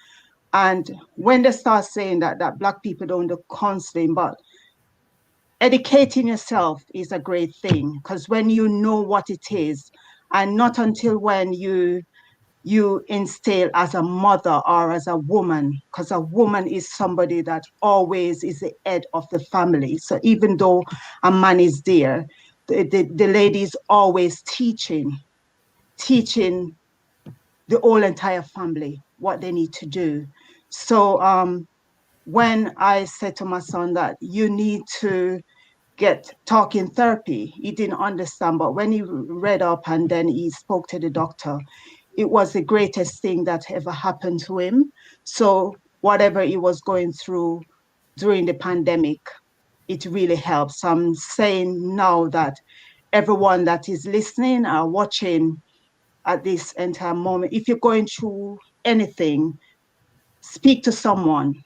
And when they start saying that Black people don't do counseling, but educating yourself is a great thing, because when you know what it is, and not until when you instill as a mother or as a woman, because a woman is somebody that always is the head of the family. So even though a man is there, the lady is always teaching the whole entire family what they need to do. So when I said to my son that you need to get talking therapy, he didn't understand. But when he read up and then he spoke to the doctor, it was the greatest thing that ever happened to him. So whatever he was going through during the pandemic, it really helps. I'm saying now that everyone that is listening or watching at this entire moment, if you're going through anything, speak to someone.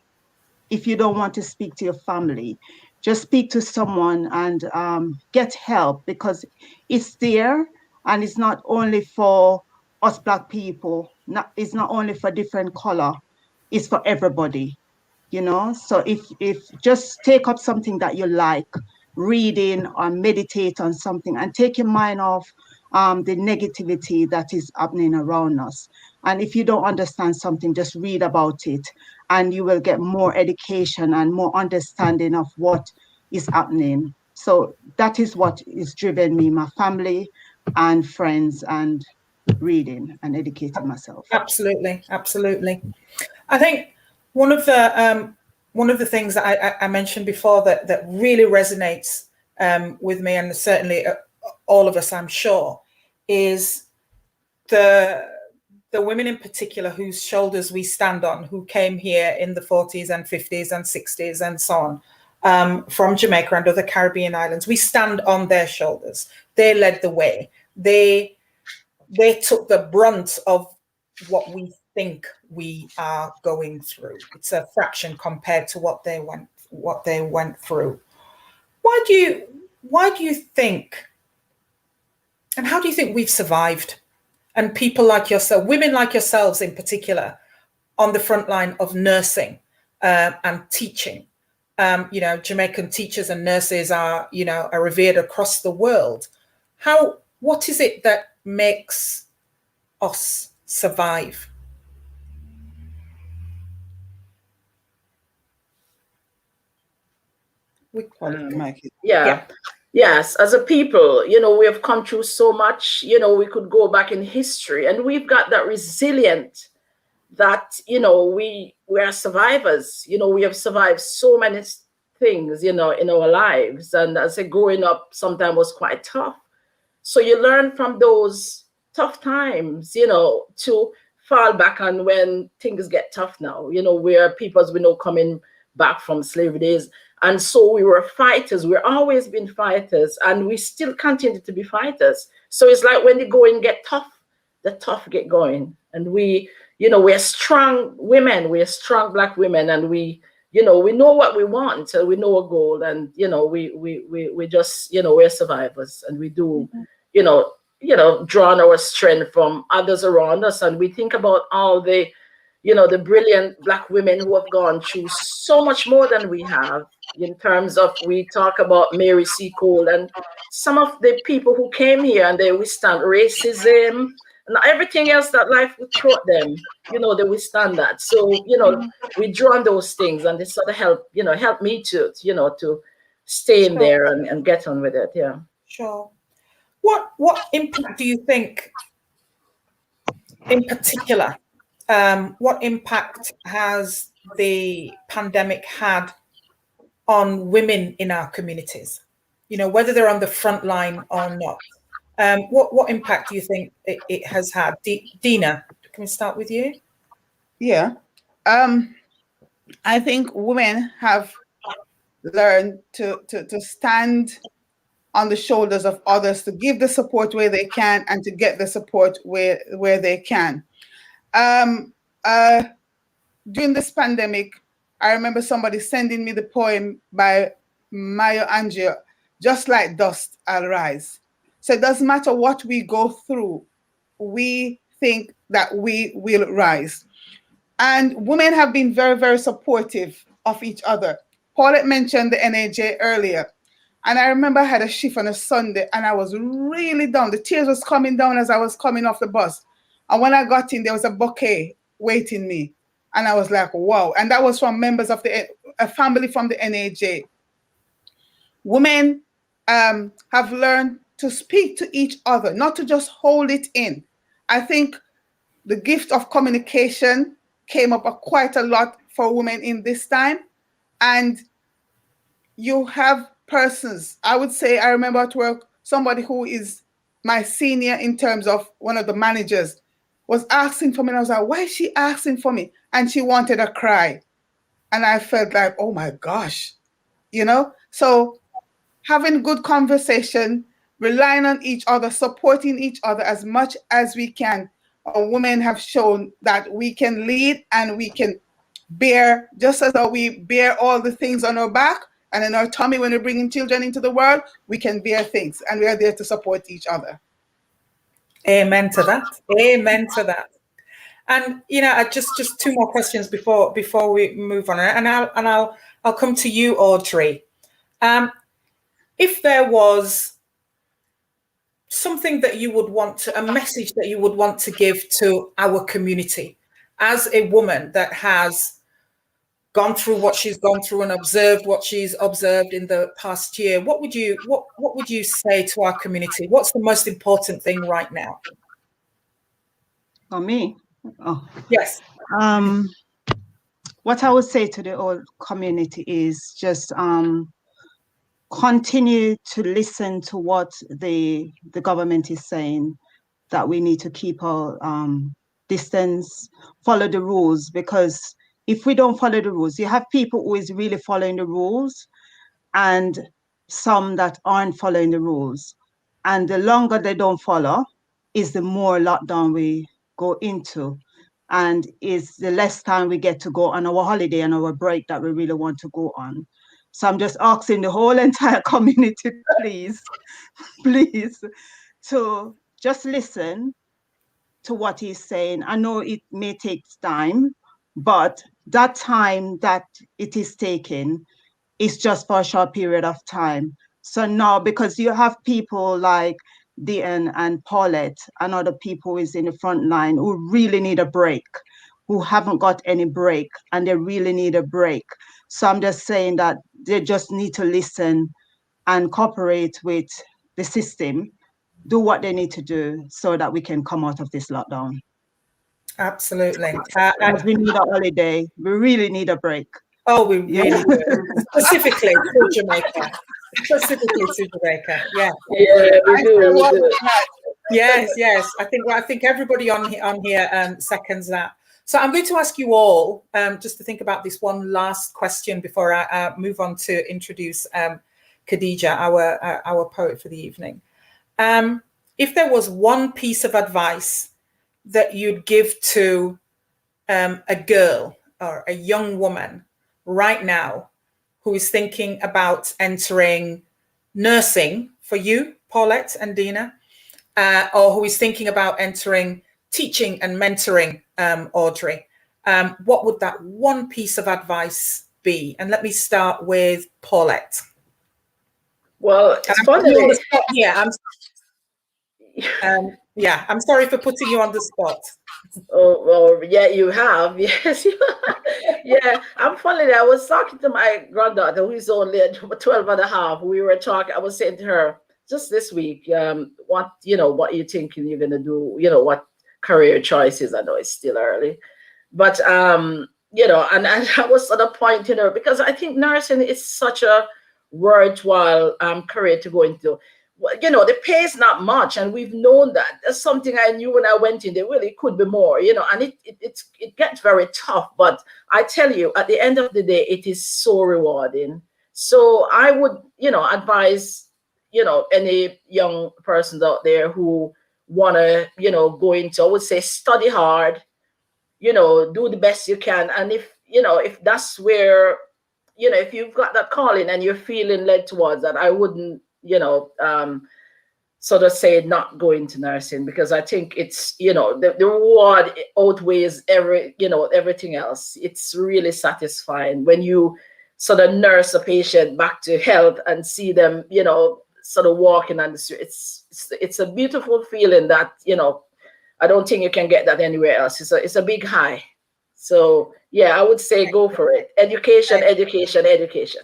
If you don't want to speak to your family, just speak to someone and get help, because it's there, and it's not only for us Black people, it's not only for different color, it's for everybody, So if just take up something that you like, reading or meditate on something, and take your mind off the negativity that is happening around us. And if you don't understand something, just read about it, and you will get more education and more understanding of what is happening. So that is what is driven me, my family and friends, and reading and educating myself. Absolutely, absolutely. I think one of the things that I mentioned before that really resonates with me, and certainly all of us, I'm sure, is the women in particular whose shoulders we stand on, who came here in the 40s and 50s and 60s and so on, from Jamaica and other Caribbean islands. We stand on their shoulders. They led the way. They took the brunt of what we think we are going through. It's a fraction compared to what they went through. Why do you think, and how do you think we've survived? And people like yourself, women like yourselves in particular, on the front line of nursing and teaching. Jamaican teachers and nurses are revered across the world. What is it that makes us survive? Yes, as a people, we have come through so much. We could go back in history, and we've got that resilient, that we are survivors. We have survived so many things, in our lives, and as a growing up sometimes was quite tough. So you learn from those tough times, to fall back on when things get tough now, where people, as we know, come in back from slavery days. And so we were fighters. We're always been fighters, and we still continue to be fighters. So it's like when the going get tough, the tough get going. And we, we're strong women, we're strong Black women, and we know what we want, we know a goal, and we just we're survivors, and we do draw on our strength from others around us, and we think about all the the brilliant Black women who have gone through so much more than we have, in terms of, we talk about Mary C. Cole and some of the people who came here and they withstand racism and everything else that life would throw at them, they withstand that. So, we draw on those things, and they sort of help me to stay in there and get on with it. Yeah. Sure. What impact do you think, in particular, what impact has the pandemic had on women in our communities? Whether they're on the front line or not. What impact do you think it has had? Deana, can we start with you? Yeah. I think women have learned to stand on the shoulders of others, to give the support where they can and to get the support where they can. During this pandemic, I remember somebody sending me the poem by Maya Angelou, "Just like dust, I'll rise." So it doesn't matter what we go through, we think that we will rise. And women have been very, very supportive of each other. Paulette mentioned the NAJ earlier. And I remember I had a shift on a Sunday and I was really down. The tears was coming down as I was coming off the bus. And when I got in, there was a bouquet waiting me. And I was like, wow. And that was from members of a family from the NAJ. Women have learned to speak to each other, not to just hold it in. I think the gift of communication came up quite a lot for women in this time. And you have persons, I would say, I remember at work, somebody who is my senior in terms of one of the managers was asking for me. And I was like, why is she asking for me? And she wanted to cry. And I felt like, oh my gosh, So having good conversation, relying on each other, supporting each other as much as we can. Women have shown that we can lead and we can bear, just as we bear all the things on our back and in our tummy when we're bringing children into the world, we can bear things, and we are there to support each other. Amen to that. Amen to that. And just two more questions before we move on, and I'll come to you, Audrey. If there was something that you would want to, a message that you would want to give to our community as a woman that has gone through what she's gone through and observed what she's observed in the past year, what would you say to our community? What's the most important thing right now? For me? Oh. Yes. What I would say to the whole community is just continue to listen to what the government is saying, that we need to keep our distance, follow the rules, because if we don't follow the rules, you have people who is really following the rules and some that aren't following the rules. And the longer they don't follow is the more lockdown we go into, and is the less time we get to go on our holiday and our break that we really want to go on. So I'm just asking the whole entire community, please, to just listen to what he's saying. I know it may take time, but that time that it is taking is just for a short period of time. So now, because you have people like Deana and Paulette and other people who is in the front line who really need a break, who haven't got any break, and they really need a break. So I'm just saying that they just need to listen and cooperate with the system, do what they need to do so that we can come out of this lockdown. Absolutely. As we need a holiday, we really need a break. Oh, we really do. Specifically to Jamaica. Yeah. Yeah, we do. Yes. I think everybody on here seconds that. So I'm going to ask you all just to think about this one last question before I move on to introduce Khadija, our poet for the evening. If there was one piece of advice that you'd give to a girl or a young woman right now who is thinking about entering nursing, for you, Paulette and Deana, or who is thinking about entering teaching and mentoring, Audrey, what would that one piece of advice be? And let me start with Paulette. Well, it's funny. Yeah, I'm sorry for putting you on the spot. Oh, well, yeah, you have. Yes. Yeah, I'm funny that I was talking to my granddaughter, who is only 12 and a half. We were talking, I was saying to her just this week, what you thinking you're going to do, what career choices. I know it's still early, but, and I was sort of pointing her, because I think nursing is such a worthwhile career to go into. The pay is not much, and we've known that. That's something I knew when I went in. There really could be more, and it gets very tough. But I tell you, at the end of the day, it is so rewarding. So I would, advise, any young persons out there who want to, go into, I would say, study hard, do the best you can. And if that's where, if you've got that calling and you're feeling led towards that, I wouldn't, sort of say not go into nursing, because I think it's, the reward outweighs everything else. It's really satisfying when you sort of nurse a patient back to health and see them, sort of walking on the street. It's a beautiful feeling that, I don't think you can get that anywhere else. It's a big high. So yeah, I would say go for it. Education, education, education.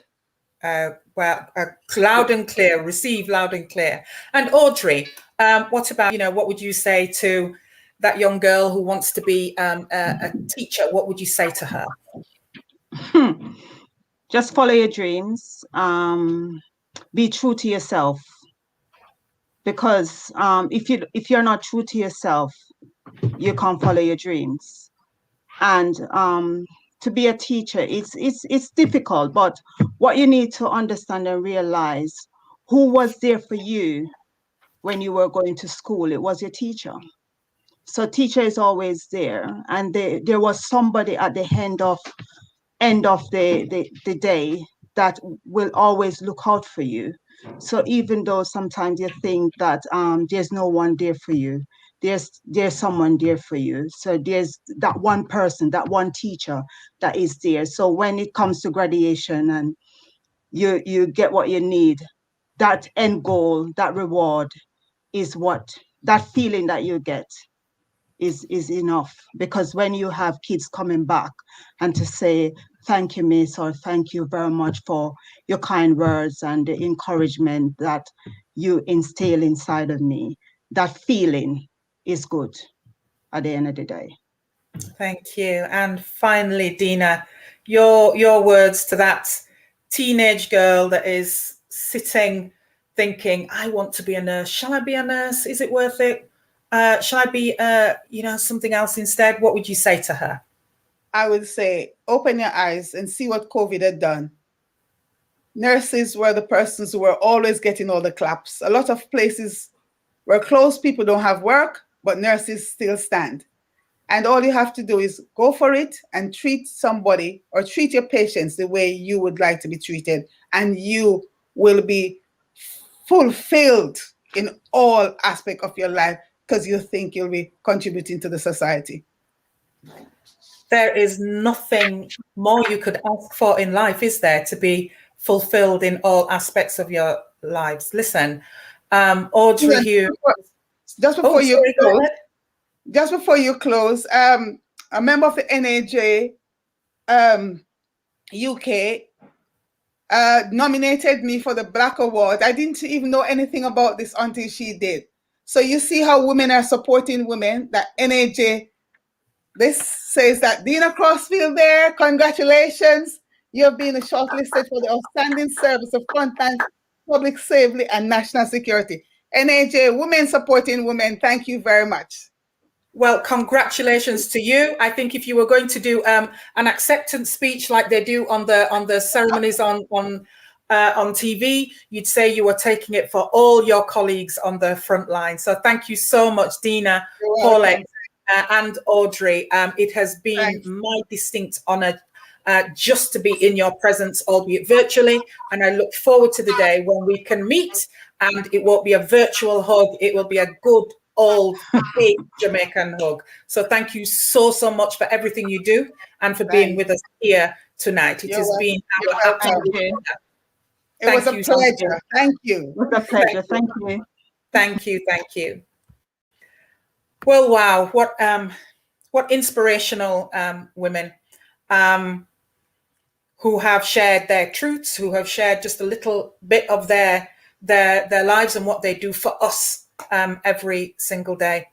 Well, loud and clear, receive loud and clear. And Audrey, what about, what would you say to that young girl who wants to be a teacher? What would you say to her? Just follow your dreams. Be true to yourself. Because if you're not true to yourself, you can't follow your dreams. And to be a teacher, it's difficult, but what you need to understand and realize, who was there for you when you were going to school? It was your teacher. So teacher is always there, and there was somebody at the end of the day that will always look out for you. So even though sometimes you think that there's no one there for you, there's someone there for you. So there's that one person, that one teacher that is there. So when it comes to graduation and you get what you need, that end goal, that reward is what, that feeling that you get is enough. Because when you have kids coming back and to say, thank you, miss, or thank you very much for your kind words and the encouragement that you instill inside of me, that feeling is good at the end of the day. Thank you. And finally, Deana, your words to that teenage girl that is sitting thinking, I want to be a nurse. Shall I be a nurse? Is it worth it? Shall I be something else instead? What would you say to her? I would say, open your eyes and see what COVID had done. Nurses were the persons who were always getting all the claps. A lot of places were closed, people don't have work, but nurses still stand. And all you have to do is go for it and treat somebody or treat your patients the way you would like to be treated. And you will be fulfilled in all aspects of your life because you think you'll be contributing to the society. There is nothing more you could ask for in life, is there, to be fulfilled in all aspects of your lives? Listen, Audrey Hughes. Just before you close, a member of the NAJ UK nominated me for the Black Award. I didn't even know anything about this until she did. So you see how women are supporting women, that NAJ. This says that Deana Crossfield there, congratulations. You have been shortlisted for the Outstanding Service of FrontLine Public Safety and National Security. NAJ, Women Supporting Women, thank you very much. Well, congratulations to you. I think if you were going to do an acceptance speech like they do on the ceremonies on TV, you'd say you were taking it for all your colleagues on the front line. So thank you so much, Deana, Paulette, and Audrey. It has been my distinct honor just to be in your presence, albeit virtually. And I look forward to the day when we can meet, and it won't be a virtual hug. It will be a good old big Jamaican hug. So thank you so much for everything you do and for being with us here tonight. It has been our absolute pleasure. It was a pleasure. Thank you. It was a pleasure. Thank you. Thank you. Thank you. Well, wow, what inspirational women who have shared their truths, who have shared just a little bit of their lives and what they do for us every single day.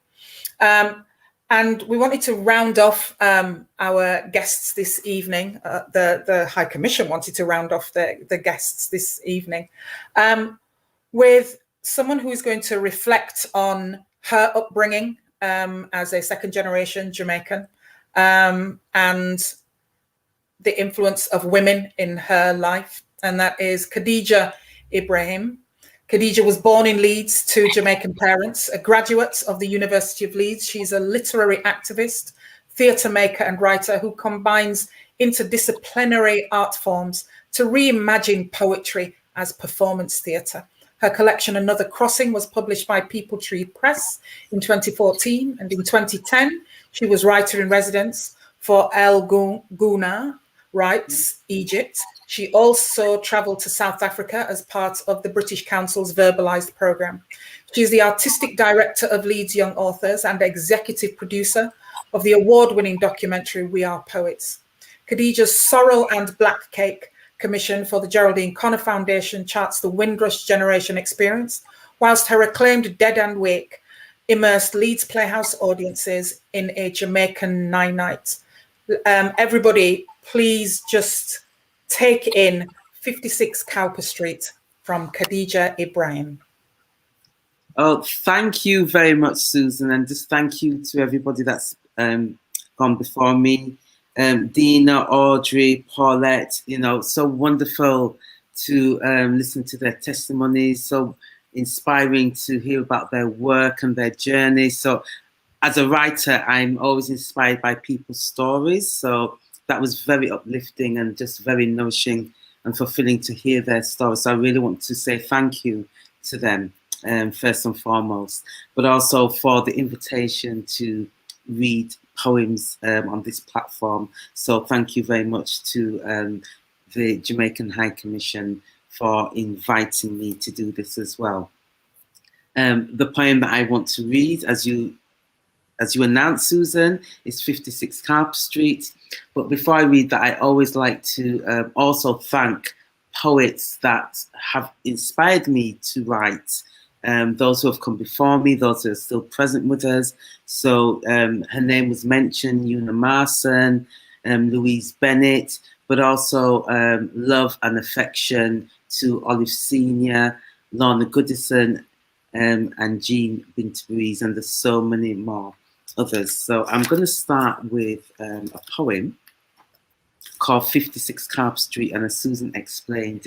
And we wanted to round off our guests this evening. The High Commission wanted to round off the guests this evening with someone who is going to reflect on her upbringing as a second generation Jamaican and the influence of women in her life. And that is Khadija Ibrahim. Khadija was born in Leeds to Jamaican parents, a graduate of the University of Leeds. She's a literary activist, theatre maker and writer who combines interdisciplinary art forms to reimagine poetry as performance theatre. Her collection, Another Crossing, was published by People Tree Press in 2014. And in 2010, she was writer in residence for El Guna Writes, Egypt. She also travelled to South Africa as part of the British Council's Verbalised programme. She is the artistic director of Leeds Young Authors and executive producer of the award-winning documentary We Are Poets. Khadija's Sorrel and Black Cake commission for the Geraldine Connor Foundation charts the Windrush generation experience, whilst her acclaimed Dead and Wake immersed Leeds Playhouse audiences in a Jamaican nine-night. Everybody, please just take in 56 Cowper Street from Khadija Ibrahim. Oh, thank you very much, Susan, and just thank you to everybody that's gone before me. Deana, Audrey, Paulette, you know, so wonderful to listen to their testimonies, so inspiring to hear about their work and their journey. So as a writer, I'm always inspired by people's stories. So that was very uplifting and just very nourishing and fulfilling to hear their stories. So I really want to say thank you to them, first and foremost, but also for the invitation to read poems on this platform. So thank you very much to the Jamaican High Commission for inviting me to do this as well. The poem that I want to read, as you announced, Susan, is 56 Cowper Street. But before I read that, I always like to also thank poets that have inspired me to write. Those who have come before me, those who are still present with us. So her name was mentioned, Una Marson, Louise Bennett, but also love and affection to Olive Senior, Lorna Goodison, and Jean Bintbreeze, and there's so many more others. So I'm going to start with a poem called 56 Cowper Street, and as Susan explained,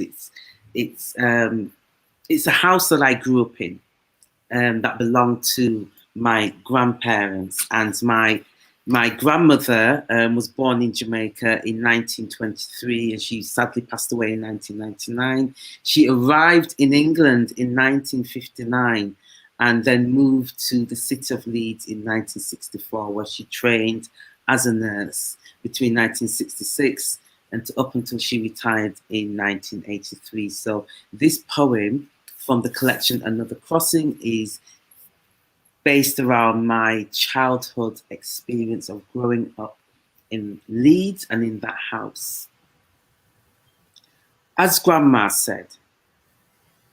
it's a house that I grew up in, that belonged to my grandparents, and my grandmother was born in Jamaica in 1923, and she sadly passed away in 1999. She arrived in England in 1959 and then moved to the city of Leeds in 1964, where she trained as a nurse between 1966 and up until she retired in 1983. So this poem from the collection Another Crossing is based around my childhood experience of growing up in Leeds and in that house. As Grandma said,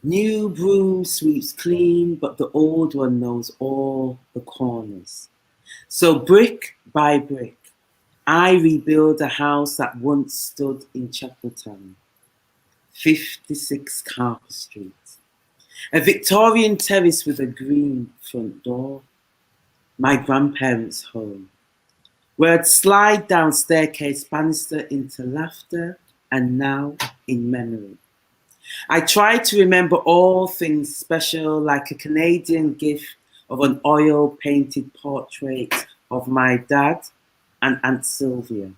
new broom sweeps clean, but the old one knows all the corners. So brick by brick, I rebuild a house that once stood in Chapeltown, 56 Cowper Street. A Victorian terrace with a green front door. my grandparents' home, where I'd slide down staircase banister into laughter and now in memory. I try to remember all things special, like a Canadian gift of an oil-painted portrait of my dad and Aunt Sylvia,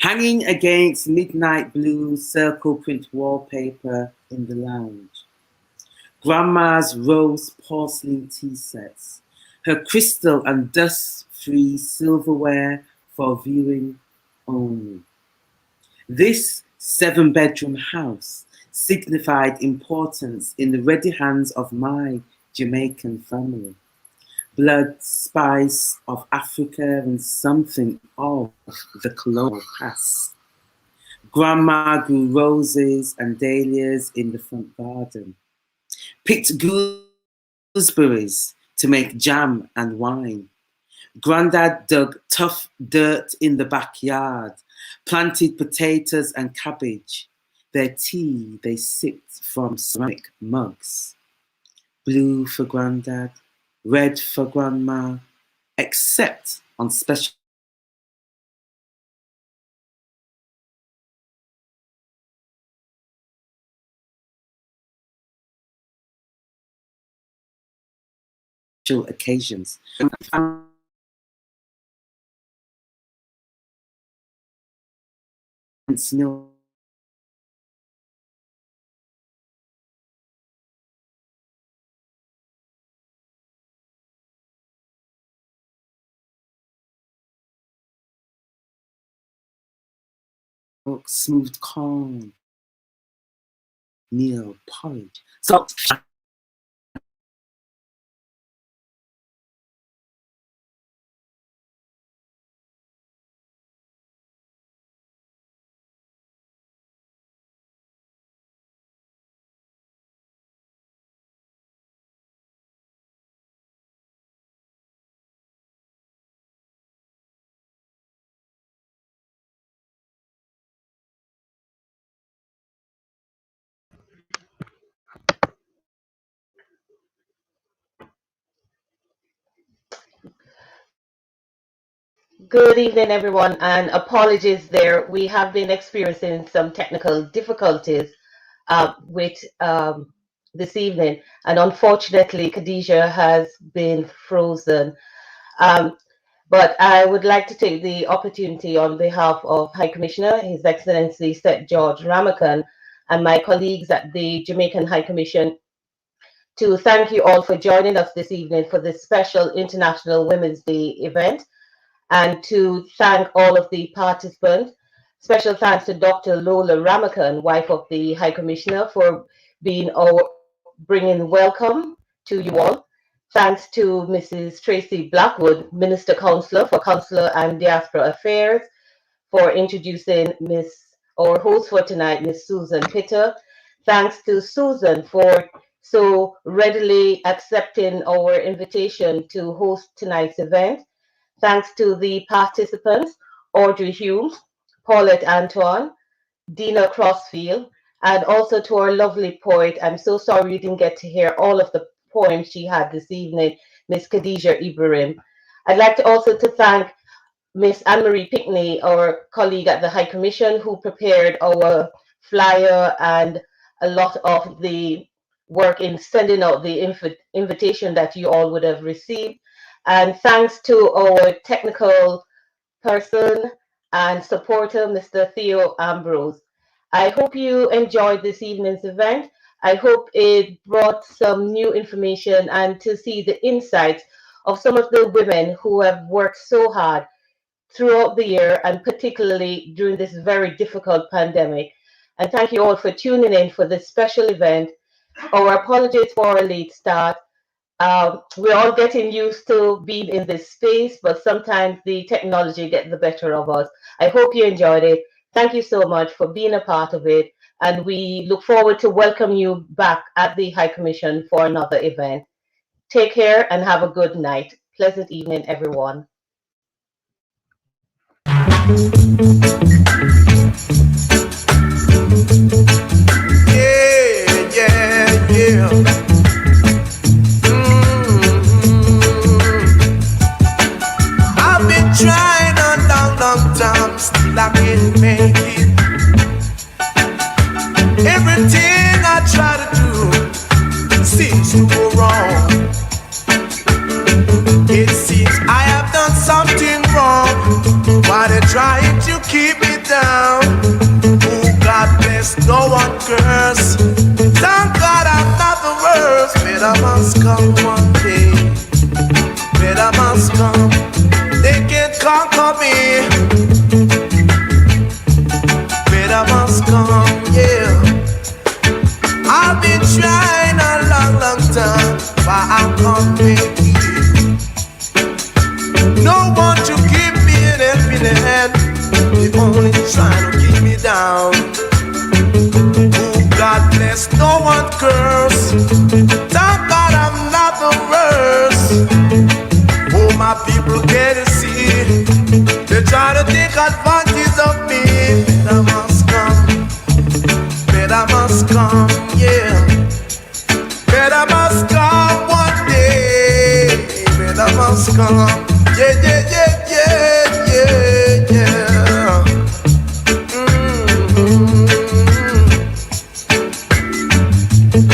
hanging against midnight blue circle print wallpaper in the lounge. Grandma's rose porcelain tea sets, her crystal and dust-free silverware for viewing only. This 7-bedroom house signified importance in the ready hands of my Jamaican family. Blood, spice of Africa, and something of the colonial past. Grandma grew roses and dahlias in the front garden, picked gooseberries to make jam and wine. Grandad dug tough dirt in the backyard, planted potatoes and cabbage. Their tea they sipped from ceramic mugs. Blue for Grandad, red for Grandma, except on special occasions. Milk smooth corn, meal, porridge, salt, Good evening, everyone, and apologies there. We have been experiencing some technical difficulties with this evening, and unfortunately, Khadija has been frozen. But I would like to take the opportunity on behalf of High Commissioner, His Excellency Sir George Ramakan, and my colleagues at the Jamaican High Commission to thank you all for joining us this evening for this special International Women's Day event, and to thank all of the participants. Special thanks to Dr. Lola Ramakan, wife of the High Commissioner, for bringing welcome to you all. Thanks to Mrs. Tracy Blackwood, Minister Counselor for Consular and Diaspora Affairs, for introducing our host for tonight, Miss Susan Pitter. Thanks to Susan for so readily accepting our invitation to host tonight's event. Thanks to the participants, Audrey Humes, Paulette Antoine, Deana Crossfield, and also to our lovely poet. I'm so sorry you didn't get to hear all of the poems she had this evening, Miss Khadija Ibrahim. I'd like to also to thank Miss Anne-Marie Pickney, our colleague at the High Commission, who prepared our flyer and a lot of the work in sending out the invitation that you all would have received. And thanks to our technical person and supporter, Mr. Theo Ambrose. I hope you enjoyed this evening's event. I hope it brought some new information and to see the insights of some of the women who have worked so hard throughout the year, and particularly during this very difficult pandemic. And thank you all for tuning in for this special event. Our apologies for our late start. We're all getting used to being in this space, but sometimes the technology gets the better of us. I hope you enjoyed it. Thank you so much for being a part of it. And we look forward to welcome you back at the High Commission for another event. Take care and have a good night. Pleasant evening, everyone. curse. Thank God I'm not the worst. Better must come one day. Better must come. They can't conquer me. Better must come, yeah. I've been trying a long, long time, but I can't make it. No one to give me an helping hand. They only trying to keep me down. Oh, God bless, no one curse. Thank God I'm not the worst. Oh, my people get to see. They try to take advantage of me. Better must come. Better must come, yeah. Better must come one day. Better must come.